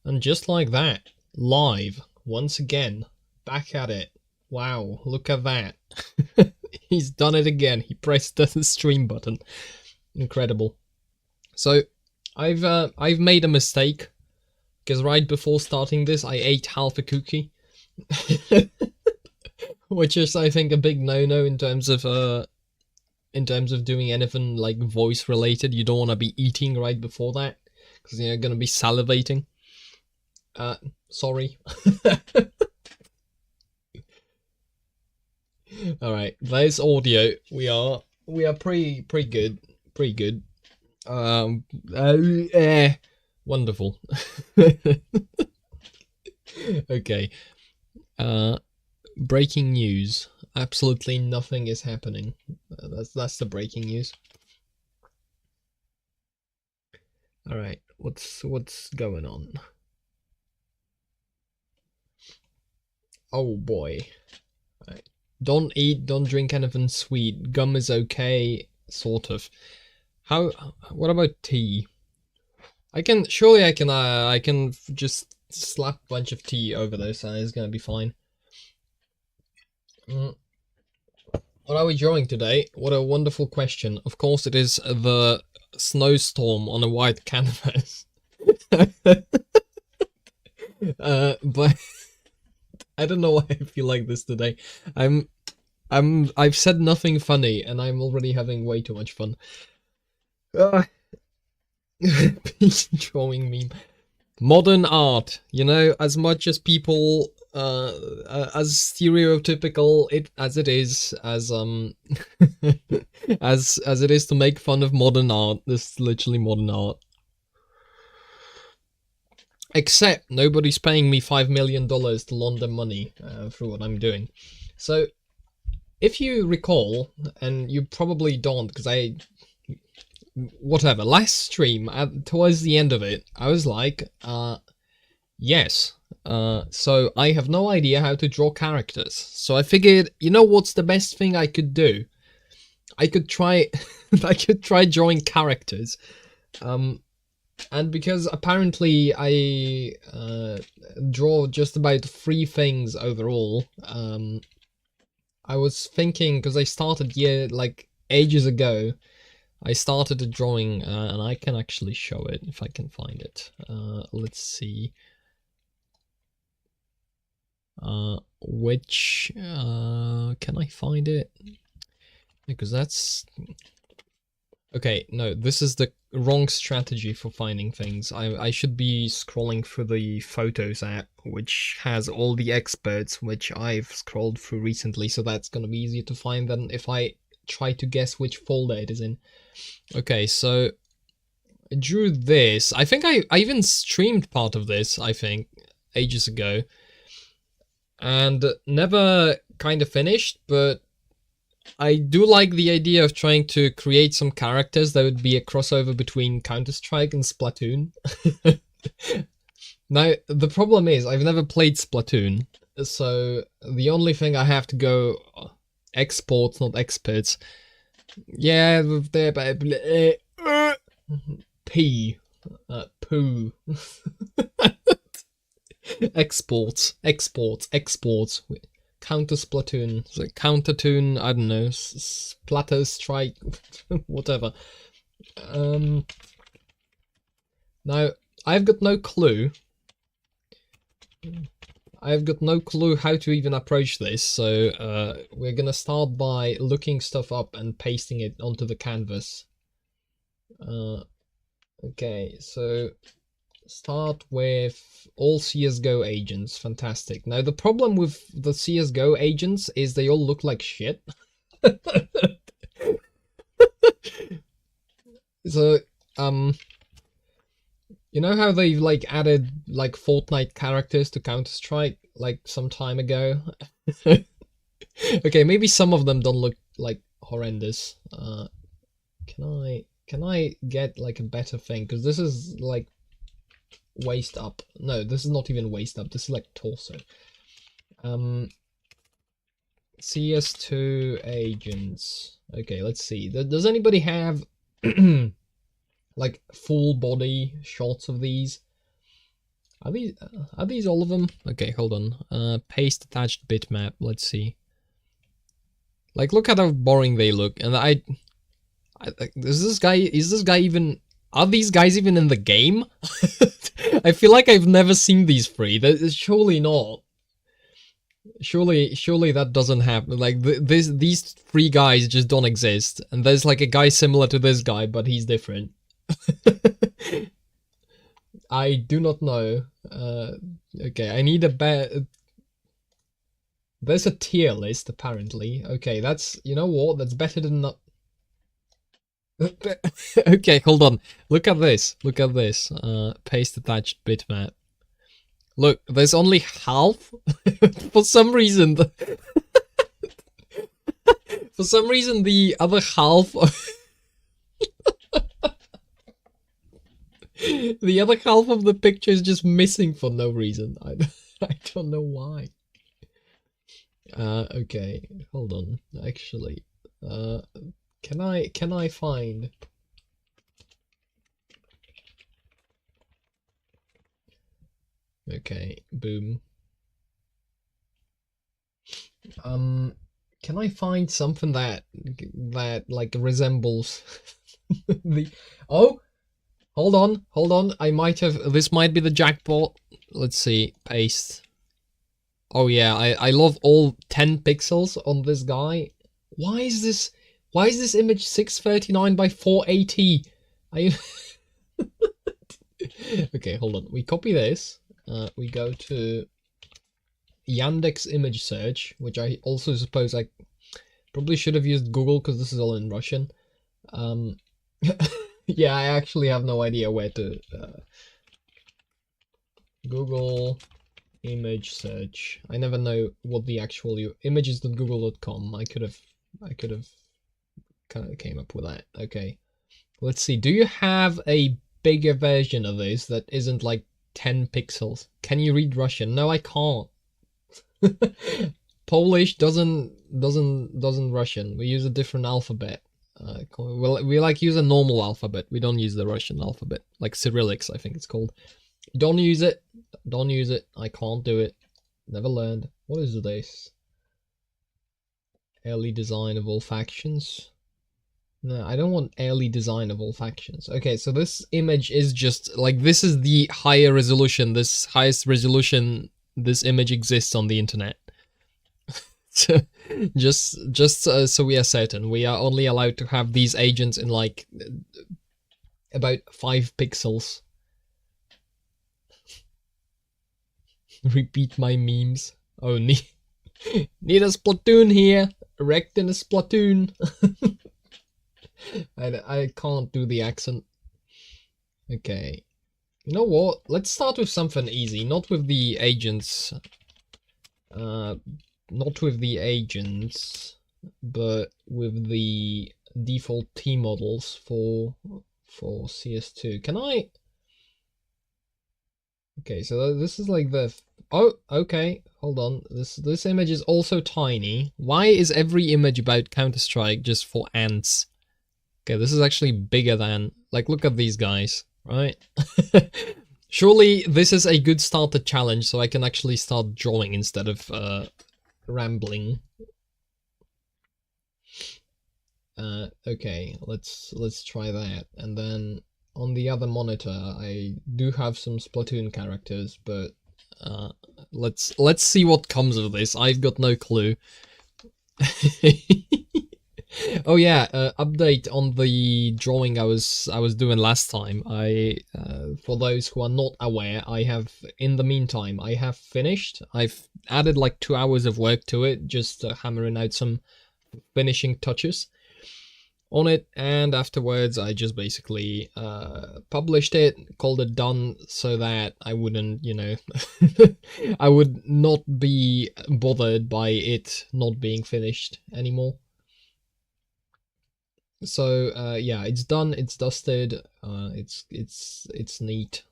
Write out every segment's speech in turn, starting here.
And just like that, live, once again, back at it. Wow, look at that. He's done it again. He pressed the stream button. Incredible. So, I've made a mistake, because right before starting this, I ate half a cookie. Which is, I think, a big no-no in terms of doing anything like voice related. You don't want to be eating right before that, because you're gonna be salivating. Sorry. All right, there's audio. We are pretty good, pretty good. Wonderful. Okay. Breaking news. Absolutely nothing is happening. That's the breaking news. All right, what's going on? Oh boy. All right. Don't eat, don't drink anything sweet. Gum is okay, sort of. What about tea? I can just slap a bunch of tea over this and it's gonna be fine. What are we drawing today? What a wonderful question. Of course it is the snowstorm on a white canvas. But I don't know why I feel like this today. I've said nothing funny and I'm already having way too much fun. Drawing meme. Modern art, you know, as much as people as stereotypical as it is, as as it is to make fun of modern art, this is literally modern art. Except nobody's paying me $5 million to launder money through what I'm doing. So if you recall, and you probably don't, because whatever, last stream, towards the end of it, I was like, yes, so I have no idea how to draw characters. So I figured, you know what's the best thing I could do? I could try, I could try drawing characters. And because apparently I draw just about 3 things overall, I was thinking, because I started ages ago, I started a drawing, and I can actually show it if I can find it. Let's see. Which, can I find it? Because that's... Okay, no, this is the wrong strategy for finding things. I should be scrolling through the Photos app, which has all the experts, which I've scrolled through recently, so that's gonna be easier to find than if I try to guess which folder it is in. Okay, so I drew this. I think I even streamed part of this, I think, ages ago. And never kind of finished, but I do like the idea of trying to create some characters that would be a crossover between Counter-Strike and Splatoon. Now, the problem is, I've never played Splatoon, so the only thing I have to go... exports, not experts. Yeah, there, P. Poo. Exports. Counter Splatoon. So Countertoon, I don't know. Splatter Strike. Whatever. Now, I've got no clue. I've got no clue how to even approach this, so we're gonna start by looking stuff up and pasting it onto the canvas. Okay, so start with all CSGO agents. Fantastic. Now the problem with the CSGO agents is they all look like shit. So, you know how they added Fortnite characters to Counter-Strike some time ago? Okay, maybe some of them don't look horrendous. Can I get a better thing? Because this is waist up. No, this is not even waist up. This is torso. CS2 agents. Okay, let's see. Does anybody have full body shots of these? Are these all of them? Okay, hold on. Paste attached bitmap. Let's see. Like, look at how boring they look. And is this guy even? Are these guys even in the game? I feel like I've never seen these three. Surely not. Surely that doesn't happen. Like these three guys just don't exist. And there's like a guy similar to this guy, but he's different. I do not know. Okay, I need a better. There's a tier list apparently. Okay, that's, you know what? That's better than not. Okay, hold on. Look at this. Look at this. Paste attached bitmap. Look, there's only half. For some reason. For some reason, the other half. The other half of the picture is just missing for no reason. I don't know why. Okay, hold on. Actually, can I find? Okay, boom. Can I find something that like resembles the? Oh, hold on. I might have. This might be the jackpot. Let's see. Paste. Oh yeah, I love all 10 pixels on this guy. Why is this image 639 by 480? Okay, hold on. We copy this. We go to Yandex image search, which I also suppose I probably should have used Google because this is all in Russian. Yeah, I actually have no idea where to Google image search. I never know what the actual images.google.com. I could have kind of came up with that. Okay, let's see. Do you have a bigger version of this that isn't like 10 pixels? Can you read Russian? No, I can't. Polish doesn't Russian. We use a different alphabet. We like use a normal alphabet. We don't use the Russian alphabet, like Cyrillics, I think it's called. Don't use it. Don't use it. I can't do it. Never learned. What is this? Early design of all factions. No, I don't want early design of all factions. Okay, so this image is just like, this is the higher resolution, this highest resolution this image exists on the internet. So just so we are certain, we are only allowed to have these agents in like about 5 pixels. Repeat my memes. Oh, need a Splatoon here. Erecting a Splatoon. I can't do the accent. Okay. You know what? Let's start with something easy. Not with the agents. Not with the agents, but with the default T models for CS2. Can I? Okay, so this is like the. Oh, okay. Hold on. This image is also tiny. Why is every image about Counter-Strike just for ants? Okay, this is actually bigger than. Like, look at these guys, right? Surely this is a good starter challenge, so I can actually start drawing instead of rambling. Okay, let's try that, and then on the other monitor I do have some Splatoon characters, but let's see what comes of this. I've got no clue. Oh yeah, update on the drawing I was doing last time. For those who are not aware, I have, in the meantime, I have finished. I've added like 2 hours of work to it, just hammering out some finishing touches on it, and afterwards I just basically published it, called it done, so that I wouldn't, you know, I would not be bothered by it not being finished anymore. So yeah, it's done, it's dusted, it's neat,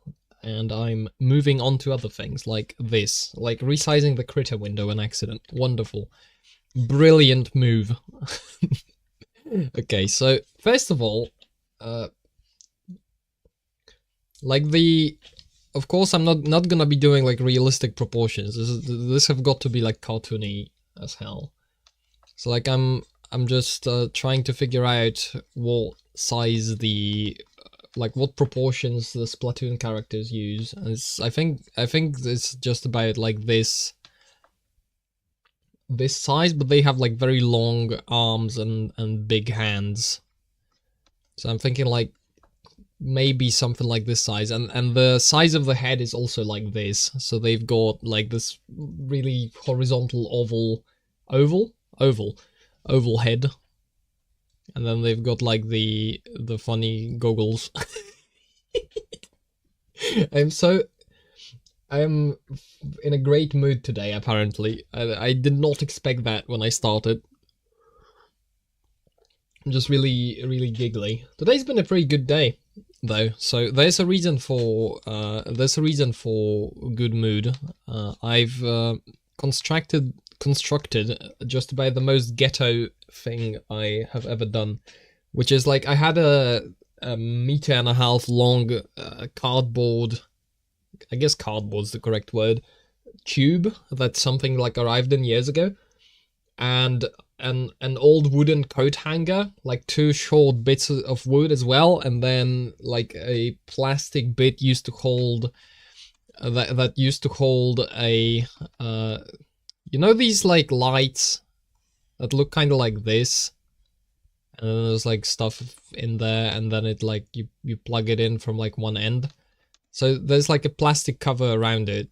and I'm moving on to other things like this, like resizing the critter window an accident. Wonderful, brilliant move. Okay, so first of all, like the of course, I'm not gonna be doing like realistic proportions. This have got to be like cartoony as hell. So like I'm just trying to figure out what size the like what proportions the Splatoon characters use. And I think it's just about like this size, but they have like very long arms and big hands. So I'm thinking like maybe something like this size, and the size of the head is also like this. So they've got like this really horizontal oval head, and then they've got like the funny goggles. I'm in a great mood today, apparently. I did not expect that when I started. I'm just really giggly. Today's been a pretty good day, though, so there's a reason for good mood. I've constructed just about the most ghetto thing I have ever done, which is like I had a 1.5 meter long cardboard, I guess cardboard's the correct word, tube that something like arrived in years ago, and an old wooden coat hanger, like 2 short bits of wood as well, and then like a plastic bit used to hold that used to hold a you know these like lights that look kind of like this, and then there's like stuff in there, and then it like you plug it in from like one end. So there's like a plastic cover around it.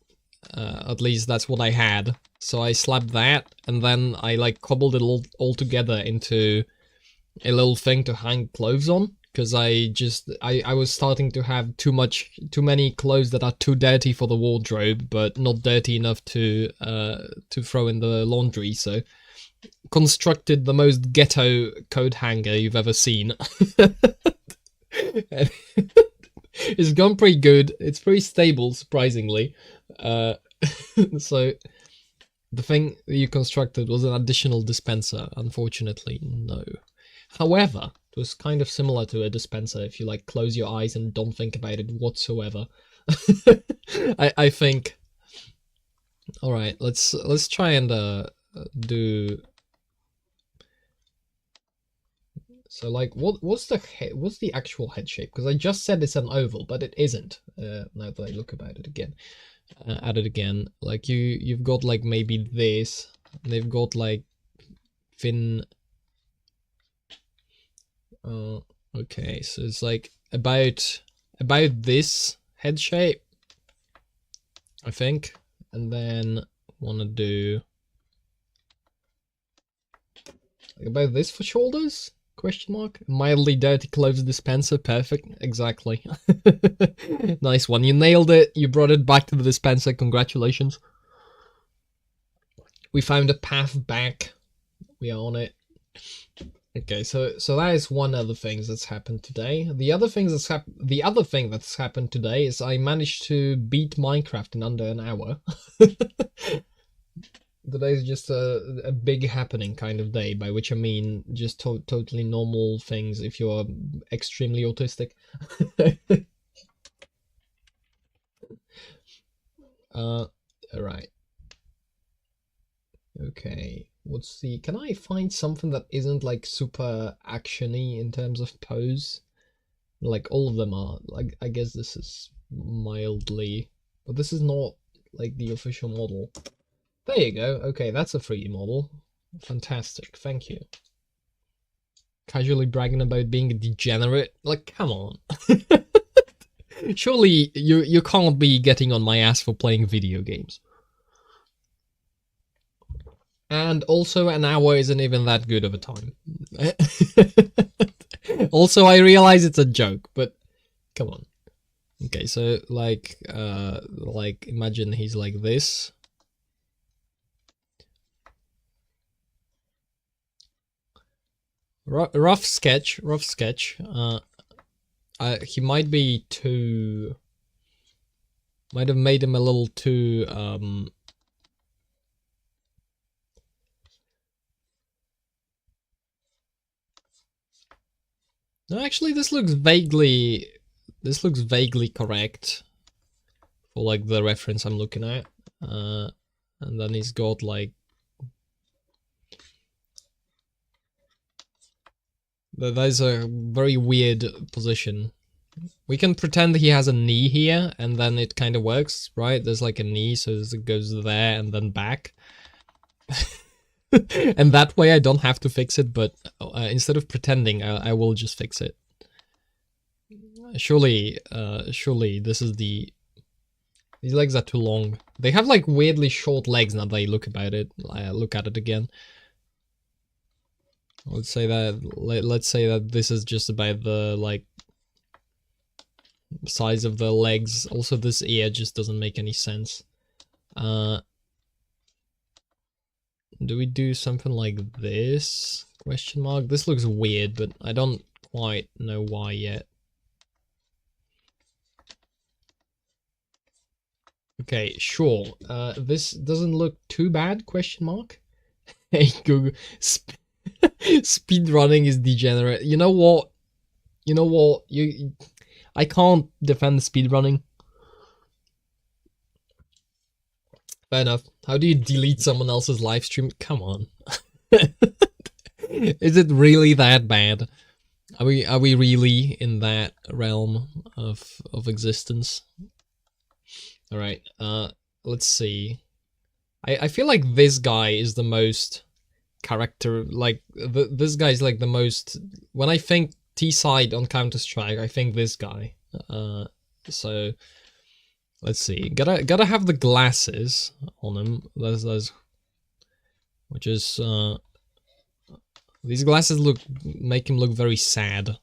At least that's what I had. So I slapped that, and then I like cobbled it all together into a little thing to hang clothes on, because I was starting to have too many clothes that are too dirty for the wardrobe, but not dirty enough to throw in the laundry. So constructed the most ghetto coat hanger you've ever seen. It's gone pretty good. It's pretty stable, surprisingly. So the thing that you constructed was an additional dispenser. Unfortunately, no. However, it was kind of similar to a dispenser if you like close your eyes and don't think about it whatsoever. I think. All right, let's try and do. So like, what's the actual head shape? Because I just said it's an oval, but it isn't. Now that I look about it again, at it again, like you've got like maybe this. They've got like thin. Okay, so it's like about this head shape, I think, and then wanna do like about this for shoulders. Question mark? Mildly dirty clothes dispenser. Perfect. Exactly. Nice one. You nailed it. You brought it back to the dispenser. Congratulations. We found a path back. We are on it. Okay, so that is one other thing that's happened today. The other thing that's happened today is I managed to beat Minecraft in under an hour. Today is just a big happening kind of day, by which I mean just totally normal things if you're extremely autistic. Alright. Okay, can I find something that isn't like super actiony in terms of pose? Like all of them are, like I guess this is mildly, but this is not like the official model. There you go. Okay, that's a 3D model. Fantastic. Thank you. Casually bragging about being a degenerate? Like, come on. Surely you can't be getting on my ass for playing video games. And also an hour isn't even that good of a time. Also, I realize it's a joke, but come on. Okay, so like imagine he's like this. Rough sketch. He might be too. Might have made him a little too. No, actually, this looks vaguely correct. for like the reference I'm looking at. And then he's got like that is a very weird position. We can pretend he has a knee here, and then it kind of works, right? There's like a knee, so it goes there and then back. And that way I don't have to fix it, but instead of pretending, I will just fix it. Surely this is the... These legs are too long. They have like weirdly short legs now that I look at it again. Let's say that this is just about the like size of the legs. Also, this ear just doesn't make any sense. Do we do something like this? Question mark. This looks weird, but I don't quite know why yet. Okay, sure. This doesn't look too bad? Question mark. Hey Google, speed running is degenerate. You know what? I can't defend speed running. Fair enough. How do you delete someone else's live stream? Come on. Is it really that bad? Are we really in that realm of existence? All right. Let's see. I feel like this guy is the most character, like this guy's like the most. When I think T-side on Counter-Strike, I think this guy. So let's see. Gotta have the glasses on him. Those which is these glasses make him look very sad.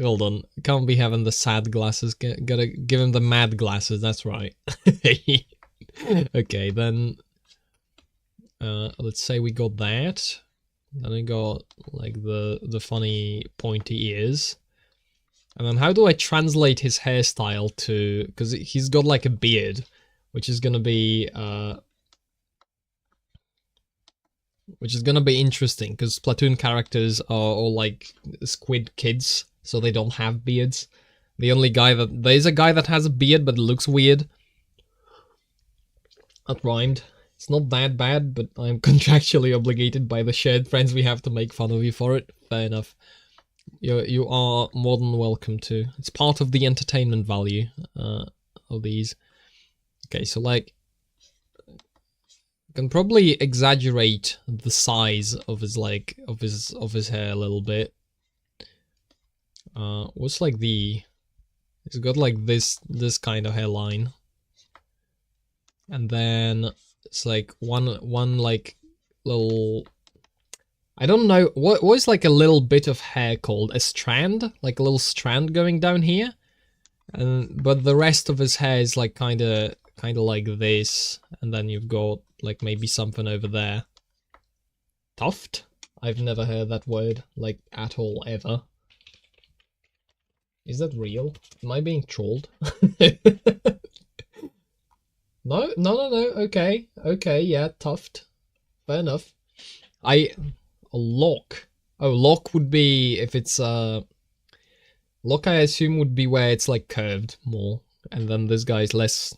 Hold on, can't be having the sad glasses. Gotta give him the mad glasses. That's right. Okay, then let's say we got that. Then we got like the funny pointy ears. And then how do I translate his hairstyle to, because he's got like a beard, which is gonna be interesting, because Splatoon characters are all like squid kids, so they don't have beards. There's a guy that has a beard, but it looks weird. That rhymed. It's not that bad, but I'm contractually obligated by the shared friends we have to make fun of you for it. Fair enough. You are more than welcome to. It's part of the entertainment value of these. Okay, so like, can probably exaggerate the size of his his hair a little bit. What's like he's got like this kind of hairline, and then it's like one like little, I don't know what is like a little bit of hair called, a strand, like a little strand going down here, but the rest of his hair is like kind of like this, and then you've got like maybe something over there. Tuft? I've never heard that word like at all ever. Is that real? Am I being trolled? No. Okay, yeah, tuft. Fair enough. A lock. Oh, lock would be if it's lock, I assume, would be where it's like curved more, and then this guy's less.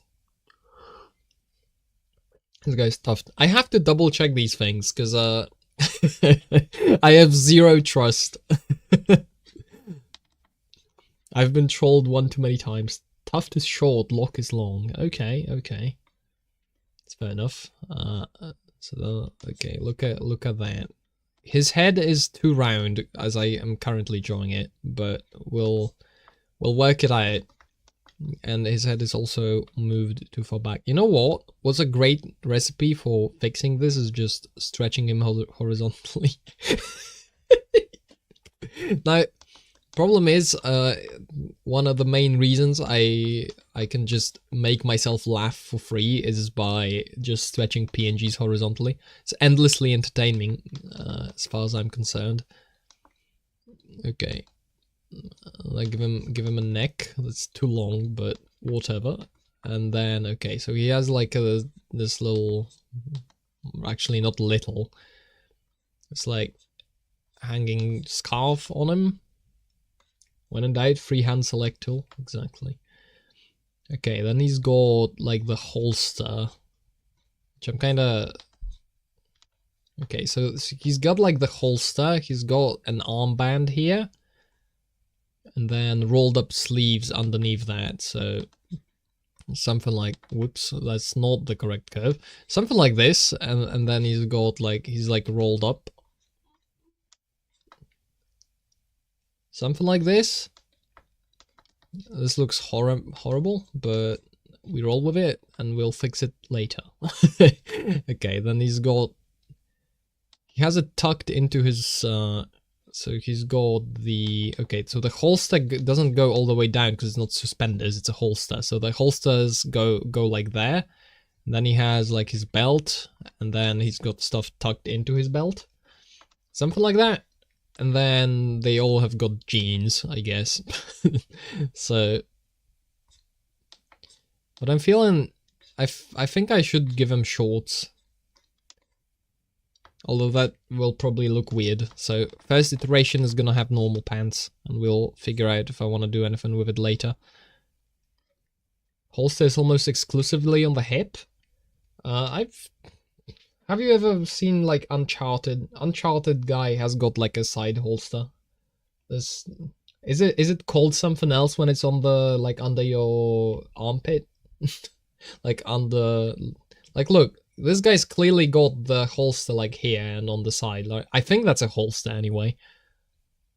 This guy's tuft. I have to double check these things because I have zero trust. I've been trolled one too many times. Tuft is short, lock is long. Okay. It's fair enough. Okay, look at that. His head is too round as I am currently drawing it, but we'll work it out. And his head is also moved too far back. You know what? What's a great recipe for fixing this is just stretching him horizontally. Now, problem is, one of the main reasons I can just make myself laugh for free is by just stretching PNGs horizontally. It's endlessly entertaining, as far as I'm concerned. Okay, like give him a neck that's too long, but whatever. And then okay, so he has like this little, actually not little, it's like hanging scarf on him. When in doubt, freehand select tool. Exactly. Okay, then he's got like the holster, which I'm kind of... Okay, so he's got like the holster, he's got an armband here, and then rolled up sleeves underneath that, so something like, whoops, that's not the correct curve. Something like this, and then he's got like, he's like rolled up. Something like this. This looks horrible, but we roll with it and we'll fix it later. Okay, then he's got... He has it tucked into his... so he's got the... Okay, so the holster doesn't go all the way down because it's not suspenders, it's a holster. So the holsters go like there. And then he has like his belt, and then he's got stuff tucked into his belt. Something like that. And then they all have got jeans, I guess. So... But I'm feeling... I think I should give him shorts. Although that will probably look weird. So first iteration is gonna have normal pants, and we'll figure out if I want to do anything with it later. Holster is almost exclusively on the hip. Have you ever seen like Uncharted? Uncharted guy has got like a side holster. Is it called something else when it's on the like under your armpit? Like under... Like look. This guy's clearly got the holster like here and on the side. Like, I think that's a holster anyway.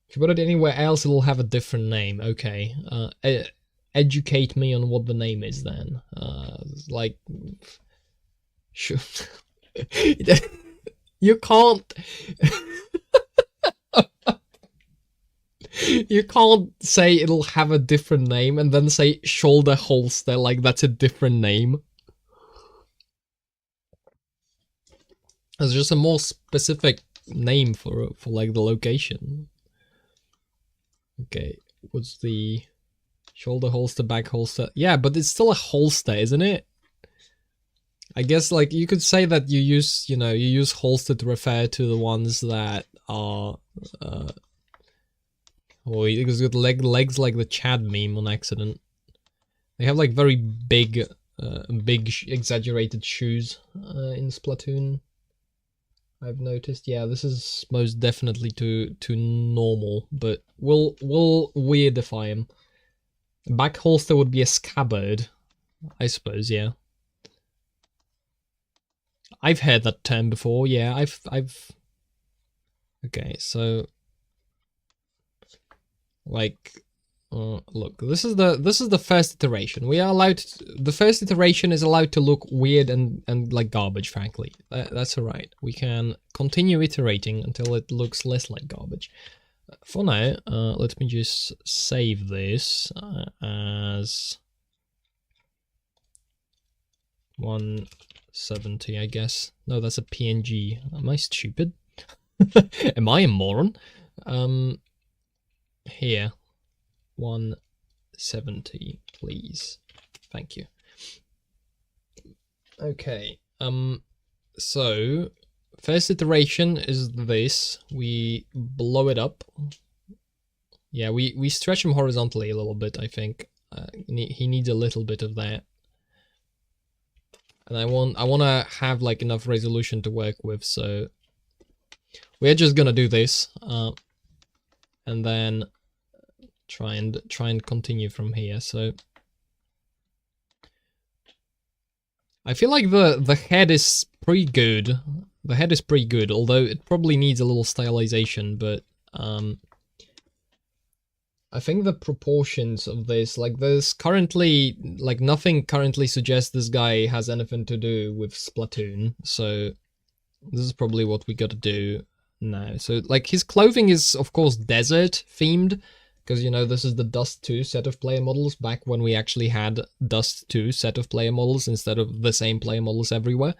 If you put it anywhere else, it'll have a different name. Okay. Educate me on what the name is then. Like... Sure. You can't... You can't say it'll have a different name and then say shoulder holster like that's a different name. There's just a more specific name for like the location. Okay, what's the shoulder holster, back holster? Yeah, but it's still a holster, isn't it? I guess like you could say that you use, you know, you use holster to refer to the ones that are or because with legs like the Chad meme on accident. They have like very big exaggerated shoes in Splatoon. I've noticed. Yeah, this is most definitely too normal, but we'll weirdify him. Back holster would be a scabbard, I suppose. Yeah, I've heard that term before. Yeah, I've. Okay, so like, look, this is the first iteration. We are allowed the first iteration is allowed to look weird and like garbage, frankly. That's alright. We can continue iterating until it looks less like garbage. For now, let me just save this as 170, I guess. No, that's a PNG. Am I stupid? Am I a moron? Here. 170, please. Thank you. Okay. So first iteration is this. We blow it up. Yeah, we stretch him horizontally a little bit, I think. He needs a little bit of that. And I want to have like enough resolution to work with, so we're just gonna do this, and then try and continue from here. So I feel like the head is pretty good. The head is pretty good, although it probably needs a little stylization, but I think the proportions of this, like there's currently, like nothing currently suggests this guy has anything to do with Splatoon, so this is probably what we gotta do now. So like his clothing is of course desert themed, because you know this is the Dust 2 set of player models back when we actually had Dust 2 set of player models instead of the same player models everywhere.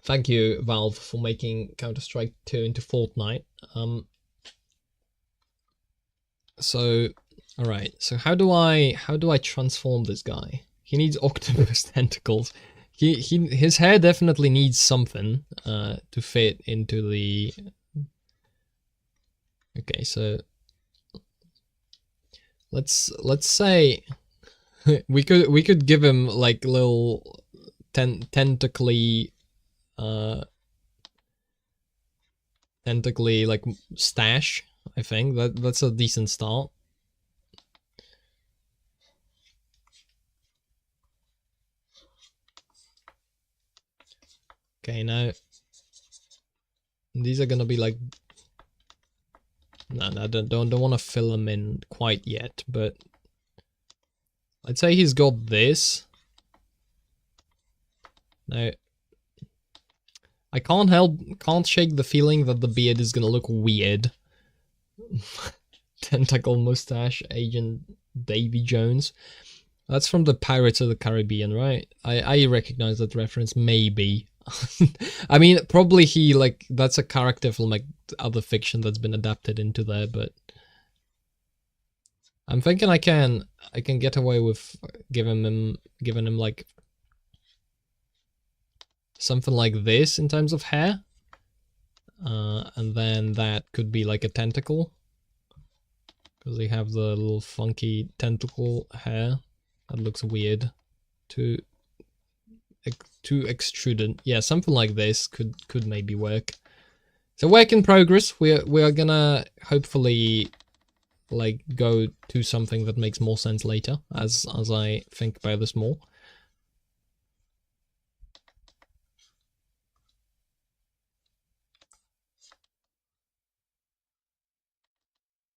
Thank you, Valve, for making Counter-Strike 2 into Fortnite. So, alright, so how do I transform this guy? He needs octopus tentacles. His hair definitely needs something to fit into the... Okay, so let's say we could give him like little tentacly like stash. I think that's a decent start. Okay, now these are gonna be like no, don't want to fill them in quite yet, but I'd say he's got this. Now I can't shake the feeling that the beard is gonna look weird. Tentacle mustache, Agent Davy Jones. That's from the Pirates of the Caribbean, right? I recognize that reference, maybe. I mean, probably that's a character from like other fiction that's been adapted into there, but I'm thinking I can get away with giving him like something like this in terms of hair, and then that could be like a tentacle because they have the little funky tentacle hair that looks weird, too extruded. Yeah, something like this could maybe work. So work in progress. We are gonna hopefully like go to something that makes more sense later as I think about this more.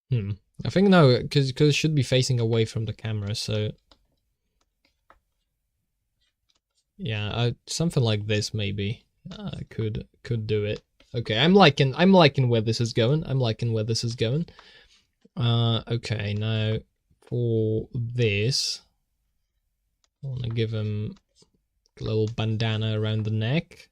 I think no, because it should be facing away from the camera, so yeah, something like this maybe could do it. Okay, I'm liking where this is going. Okay, now for this, I want to give him a little bandana around the neck.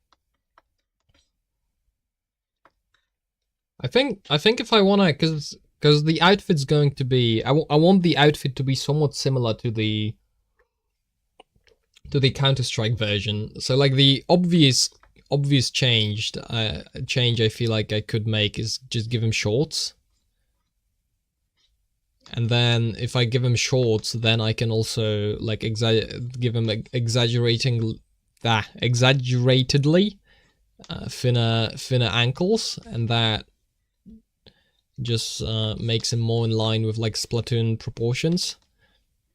I think if I wanna, because the outfit's going to be, I want the outfit to be somewhat similar to the Counter-Strike version. So like the obvious change I feel like I could make is just give him shorts. And then if I give him shorts, then I can also like give him exaggeratedly thinner ankles, and that just makes him more in line with like Splatoon proportions.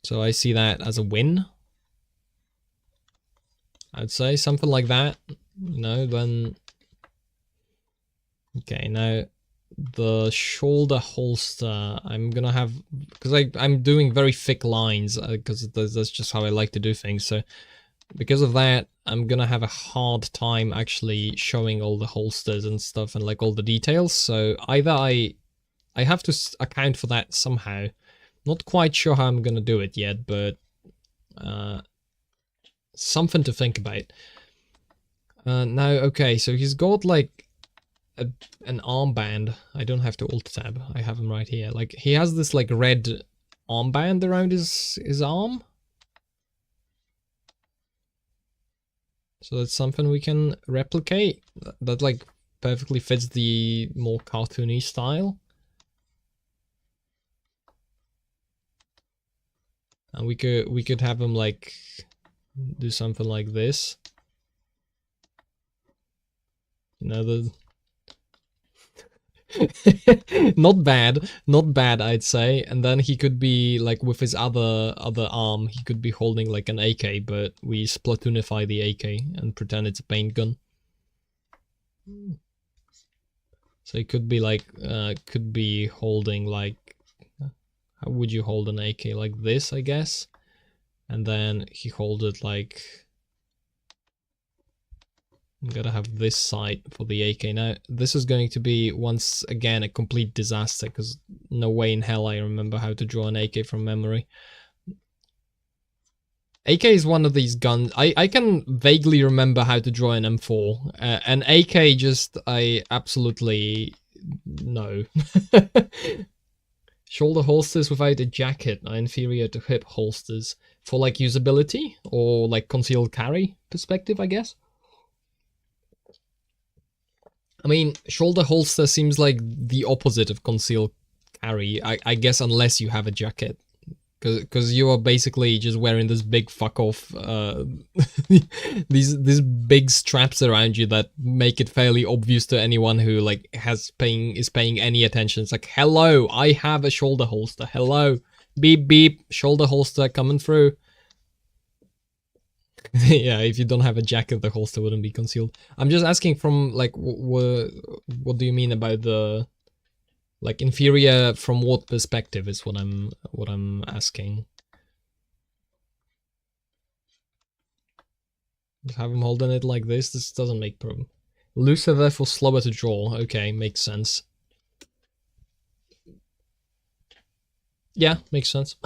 So I see that as a win. I'd say something like that, you know, then... Okay, now the shoulder holster, I'm gonna have... Because I'm doing very thick lines, because that's just how I like to do things, so... Because of that, I'm gonna have a hard time actually showing all the holsters and stuff and like all the details, so either I have to account for that somehow. Not quite sure how I'm gonna do it yet, but... something to think about. Now, okay, so he's got like an armband. I don't have to alt tab. I have him right here. Like he has this like red armband around his arm. So that's something we can replicate. That like perfectly fits the more cartoony style. And we could have him like do something like this. You know, the not bad I'd say. And then he could be like with his other arm, he could be holding like an AK, but we Splatoonify the AK and pretend it's a paint gun. So he could be like could be holding like, how would you hold an AK? Like this, I guess. And then he holds it like... I'm gonna have this side for the AK. Now, this is going to be, once again, a complete disaster, because no way in hell I remember how to draw an AK from memory. AK is one of these guns... I can vaguely remember how to draw an M4. An AK just... I absolutely... no. Shoulder holsters without a jacket are inferior to hip holsters for like usability or like concealed carry perspective, I guess. I mean, shoulder holster seems like the opposite of concealed carry, I guess, unless you have a jacket. Because you are basically just wearing this big fuck off, these big straps around you that make it fairly obvious to anyone who like is paying any attention. It's like, hello, I have a shoulder holster. Hello, beep beep, shoulder holster coming through. Yeah, if you don't have a jacket, the holster wouldn't be concealed. I'm just asking from like, what do you mean about the like inferior from what perspective is what I'm asking. Just have him holding it like this. This doesn't make problem. Looser, therefore slower to draw. Okay, makes sense. Yeah, makes sense.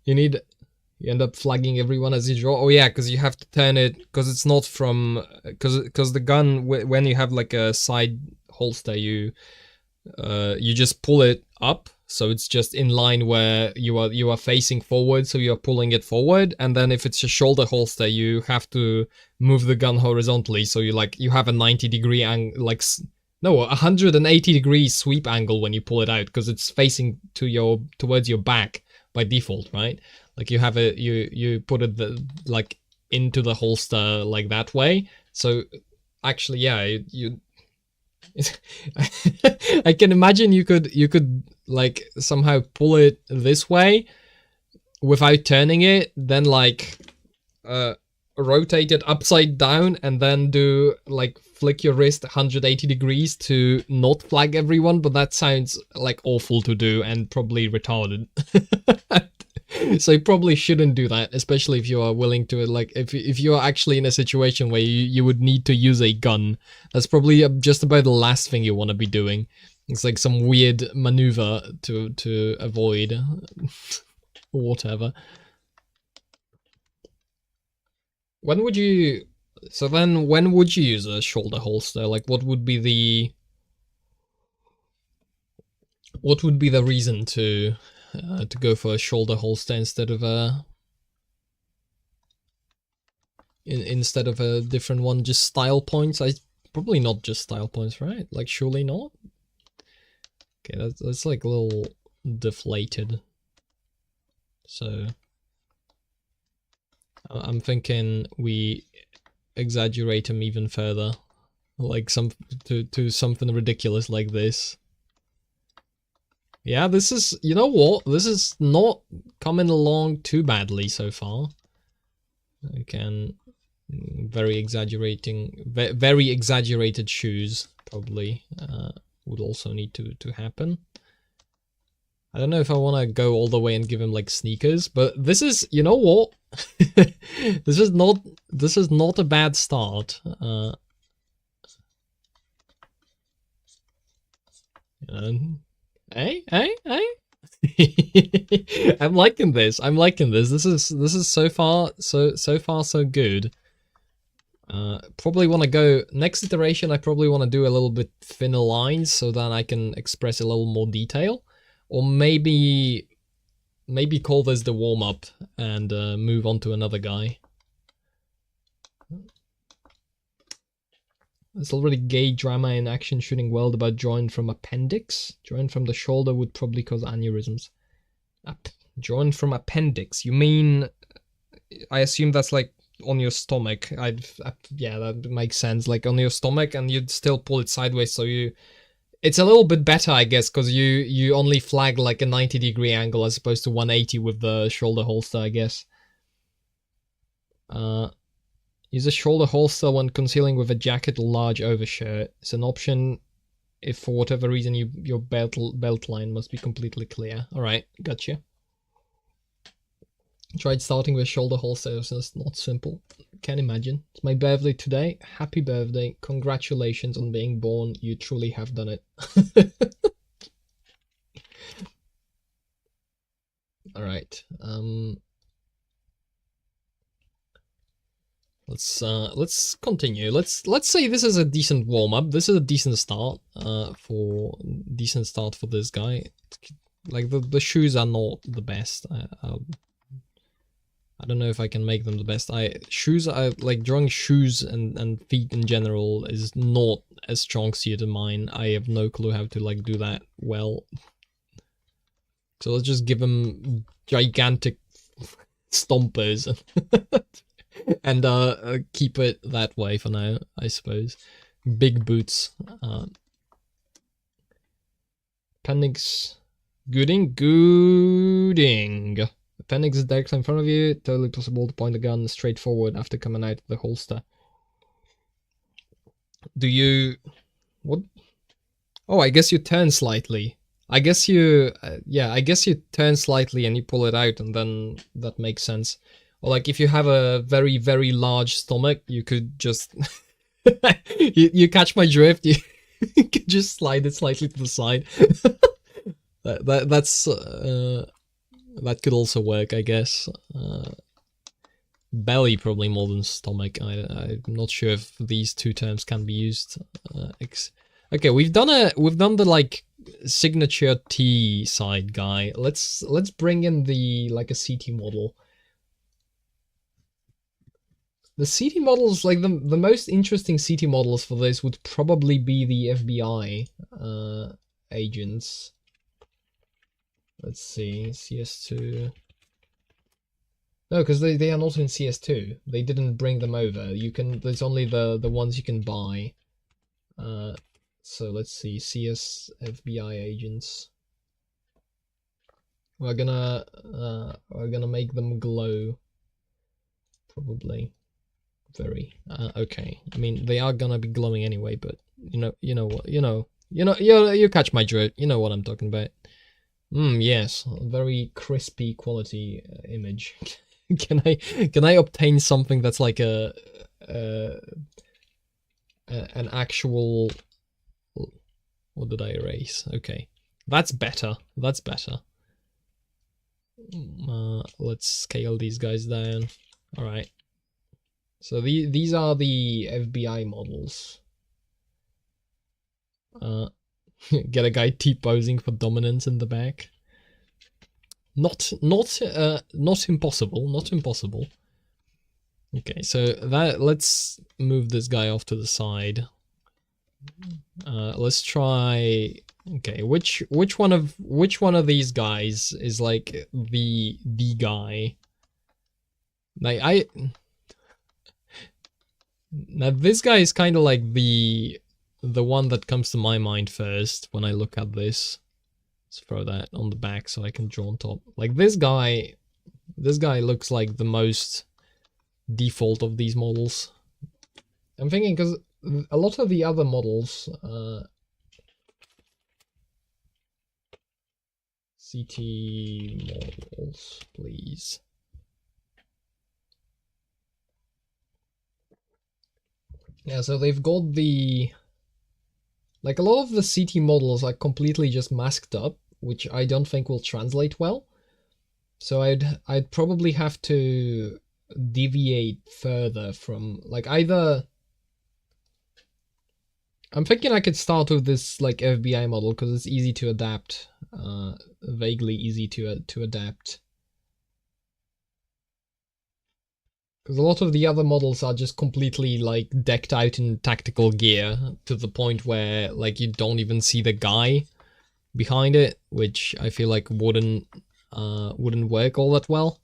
You end up flagging everyone as you draw. Oh yeah, because you have to turn it, because it's not from, because the gun, when you have like a side holster, you just pull it up, so it's just in line where you are facing forward, so you're pulling it forward. And then if it's a shoulder holster, you have to move the gun horizontally, so you have a 90-degree angle, like no, 180-degree sweep angle when you pull it out, because it's facing towards your back by default, right? Like you have you put it like into the holster like that way. So actually, yeah, you I can imagine you could like somehow pull it this way without turning it, then like rotate it upside down, and then do like flick your wrist 180 degrees to not flag everyone. But that sounds like awful to do and probably retarded. So you probably shouldn't do that, especially if you are willing to, like, if you are actually in a situation where you would need to use a gun. That's probably just about the last thing you want to be doing. It's like some weird maneuver to avoid or whatever. When would you use a shoulder holster? Like, what would be the reason to go for a shoulder holster instead of a different one? Just style points? Probably not just style points, right? Like, surely not. Okay, that's like a little deflated. So I'm thinking we exaggerate them even further, like to something ridiculous like this. Yeah, this is, you know what? This is not coming along too badly so far. Again, very exaggerated shoes probably would also need to happen. I don't know if I want to go all the way and give him like sneakers, but this is, you know what? This is not a bad start. Hey. I'm liking this. This is so far so good. Probably want to go next iteration. I probably want to do a little bit thinner lines so that I can express a little more detail, or maybe call this the warm up and move on to another guy. There's already gay drama in action shooting world about joint from appendix. Joint from the shoulder would probably cause aneurysms. Joint from appendix. You mean? I assume that's like on your stomach. Yeah, that makes sense. Like on your stomach, and you'd still pull it sideways, so it's a little bit better, I guess, because you only flag like a 90-degree angle as opposed to 180 with the shoulder holster, I guess. Use a shoulder holster when concealing with a jacket or large overshirt. It's an option if for whatever reason your belt line must be completely clear. Alright, gotcha. Tried starting with shoulder holster, so it's not simple. Can't imagine. It's my birthday today. Happy birthday. Congratulations on being born. You truly have done it. Alright. Let's continue. Let's say this is a decent warm-up. This is a decent start for this guy. Like the shoes are not the best. I don't know if I can make them the best. Drawing shoes and feet in general is not a strong suit of mine. I have no clue how to like do that well. So let's just give him gigantic stompers and keep it that way for now, I suppose. Big boots. Appendix Gooding. Appendix is directly in front of you. Totally possible to point the gun straight forward after coming out of the holster. Do you... What? Oh, I guess you turn slightly. I guess you... yeah, I guess you turn slightly and you pull it out, and then that makes sense. Or like if you have a very, very large stomach, you could just... you catch my drift? You could just slide it slightly to the side. That's... that could also work, I guess. Belly probably more than stomach. I'm not sure if these two terms can be used. Okay, we've done the like signature T side guy. Let's bring in the like a CT model. The CT models, like the most interesting CT models for this would probably be the FBI agents. Let's see, CS2. No, because they are not in CS2. They didn't bring them over. You can. There's only the ones you can buy. So let's see, CS FBI agents. We're gonna make them glow. Probably. Very. Okay. I mean, they are gonna be glowing anyway, but you know what, you catch my drift. You know what I'm talking about. Yes, very crispy quality image. Can I obtain something that's like an actual... What did I erase? Okay, that's better. That's better. Let's scale these guys down. All right. So these are the FBI models. Get a guy T-posing for dominance in the back. Not impossible. Not impossible. Okay, so let's move this guy off to the side. Let's try. Okay, which one of these guys is like the guy? Like now this guy is kind of like the one that comes to my mind first when I look at this. Let's throw that on the back so I can draw on top. Like this guy looks like the most default of these models. I'm thinking because a lot of the other models, CT models, please. Yeah, so they've got the... Like, a lot of the CT models are completely just masked up, which I don't think will translate well. So I'd probably have to deviate further from, like, either... I'm thinking I could start with this, like, FBI model, because it's easy to adapt. Vaguely easy to adapt. Because a lot of the other models are just completely, like, decked out in tactical gear to the point where, like, you don't even see the guy behind it, which I feel like wouldn't work all that well.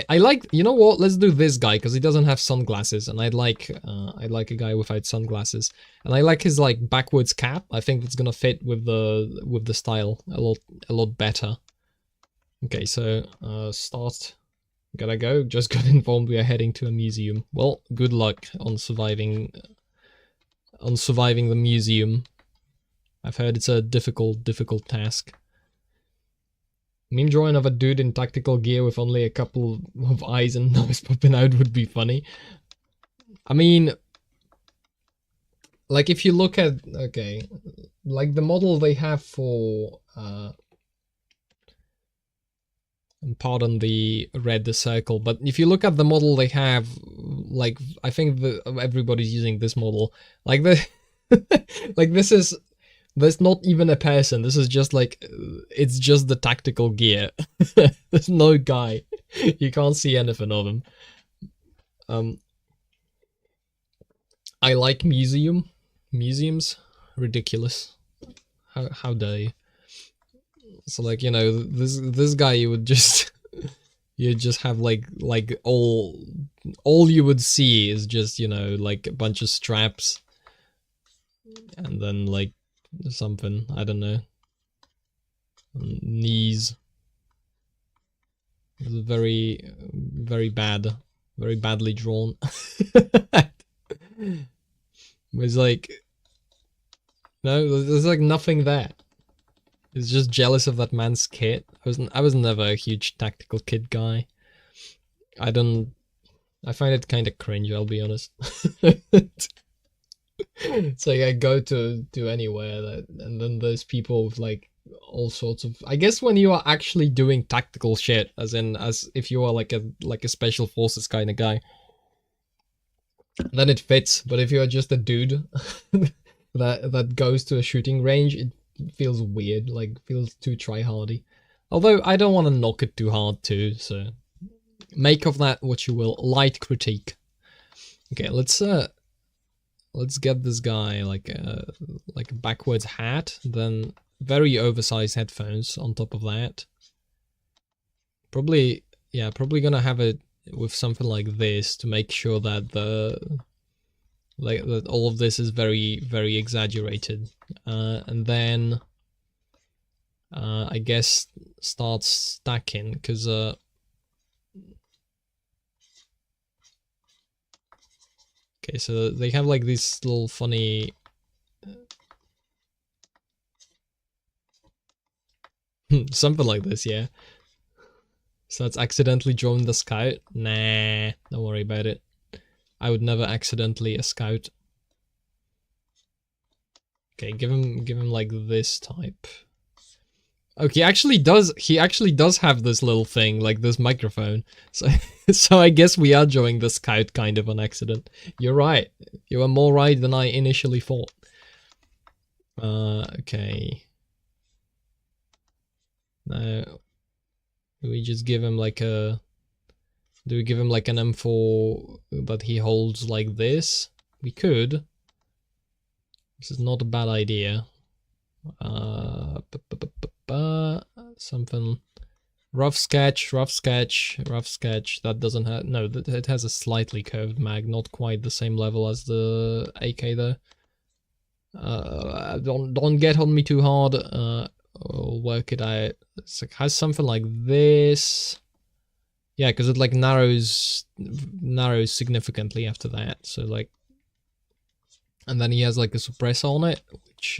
I like, you know what? Let's do this guy because he doesn't have sunglasses, and I'd like a guy without sunglasses, and I like his like backwards cap. I think it's gonna fit with the style a lot better. Okay, so start. Gotta go. Just got informed we are heading to a museum. Well, good luck on surviving the museum. I've heard it's a difficult task. Meme drawing of a dude in tactical gear with only a couple of eyes and nose popping out would be funny. I mean, like if you look at, okay, like the model they have for, and pardon the red circle, but if you look at the model they have, like, I think everybody's using this model, like like this is, there's not even a person, this is just like, it's just the tactical gear. There's no guy. You can't see anything of him. I like museums. Ridiculous. How dare you. So like, you know, this guy you would just you just have like all you would see is just, you know, like a bunch of straps and then like something, I don't know. Knees. It's very bad. Very badly drawn. It's like, no, there's like nothing there. It's just jealous of that man's kit. I was never a huge tactical kit guy. I find it kind of cringe, I'll be honest. It's like I go to anywhere and then there's people with like all sorts of, I guess when you are actually doing tactical shit, as if you are like a special forces kind of guy, then it fits. But if you are just a dude that goes to a shooting range, it feels weird, like feels too try-hardy. Although I don't want to knock it too hard too, so make of that what you will. Light critique. Okay, let's get this guy like a backwards hat, then very oversized headphones on top of that. Probably gonna have it with something like this to make sure that that all of this is very exaggerated. And then I guess start stacking, because okay, so they have like these little funny something like this, yeah. So that's accidentally drawn the scout. Nah, don't worry about it. I would never accidentally a scout. Okay, give him like this type. Okay, he actually does have this little thing, like this microphone. So so I guess we are drawing the scout kind of on accident. You're right. You are more right than I initially thought. Okay. Now, do we just give him like a... Do we give him like an M4 that he holds like this? We could. This is not a bad idea. Something... Rough sketch. That doesn't have... No, it has a slightly curved mag, not quite the same level as the AK though. Don't get on me too hard. We'll work it out. It's like, has something like this. Yeah, because it like narrows significantly after that. So like, and then he has like a suppressor on it, which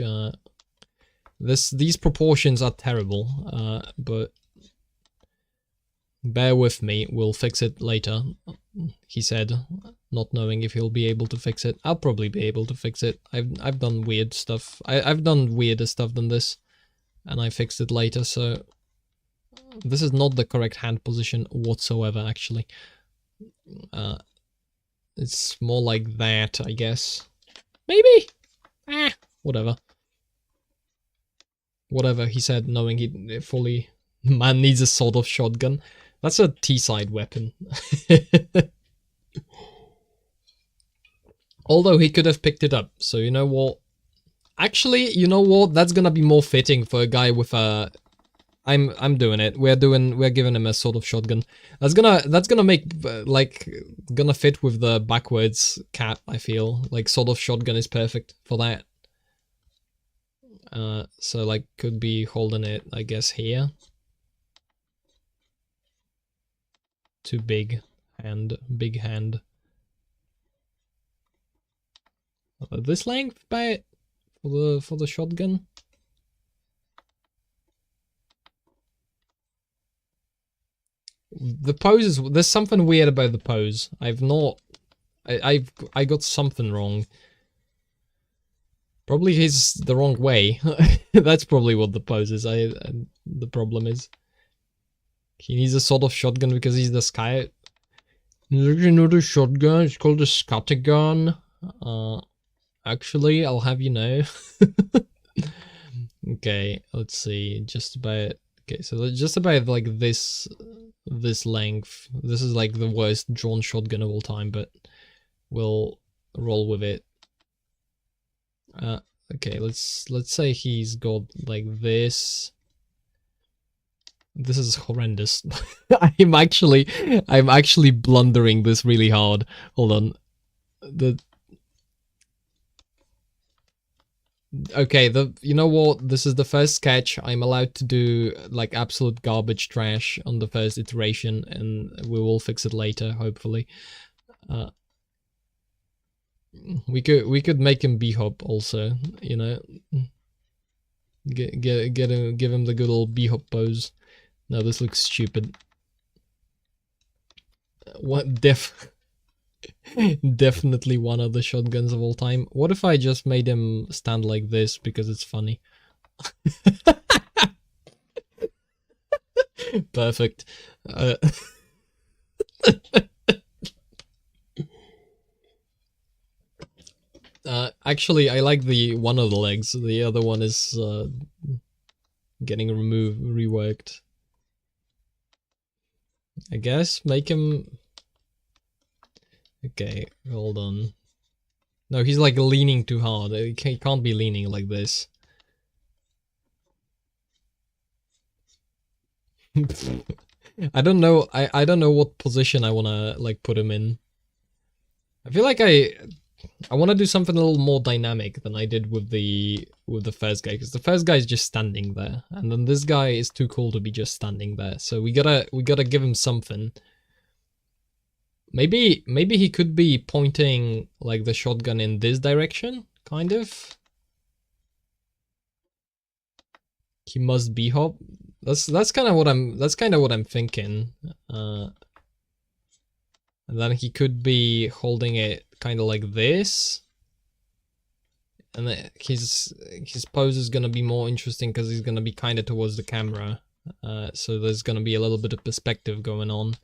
these proportions are terrible. But bear with me, we'll fix it later. He said, not knowing if he'll be able to fix it. I'll probably be able to fix it. I've done weird stuff. I've done weirder stuff than this, and I fixed it later. So this is not the correct hand position whatsoever. Actually, it's more like that, I guess. Maybe. Whatever. Whatever he said, knowing he fully. Man needs a sort of shotgun. That's a T-side weapon. Although he could have picked it up, so you know what? Actually, you know what? That's gonna be more fitting for a guy with a... I'm doing it. We're giving him a sort of shotgun. That's gonna make like gonna fit with the backwards cap, I feel. Like sort of shotgun is perfect for that. So like could be holding it, I guess, here. Too big hand, big hand. This length about for the shotgun. The pose is, there's something weird about the pose. I got something wrong. Probably he's the wrong way. That's probably what the pose is. The problem is he needs a sort of shotgun because he's the scout. There's another shotgun. It's called a scattergun. Actually, I'll have you know. Okay, let's see. Just about. Okay, so just about like this length. This is like the worst drawn shotgun of all time, but we'll roll with it. Okay, let's say he's got like this. This is horrendous. I'm actually blundering this really hard. Hold on. Okay, you know what? This is the first sketch. I'm allowed to do like absolute garbage trash on the first iteration, and we will fix it later, hopefully. We could make him b-hop also, you know. Get him, give him the good old b-hop pose. No, this looks stupid. What definitely one of the shotguns of all time. What if I just made him stand like this because it's funny? Perfect. Actually, I like the one of the legs. The other one is getting reworked. I guess make him. Okay, hold on. No, he's like leaning too hard. He can't be leaning like this. I don't know. I don't know what position I wanna like put him in. I feel like I want to do something a little more dynamic than I did with the first guy, because the first guy is just standing there, and then this guy is too cool to be just standing there. So we gotta give him something. Maybe he could be pointing like the shotgun in this direction, kind of. He must be hop. That's kind of what I'm thinking. And then he could be holding it kind of like this. And his pose is gonna be more interesting because he's gonna be kind of towards the camera. So there's gonna be a little bit of perspective going on.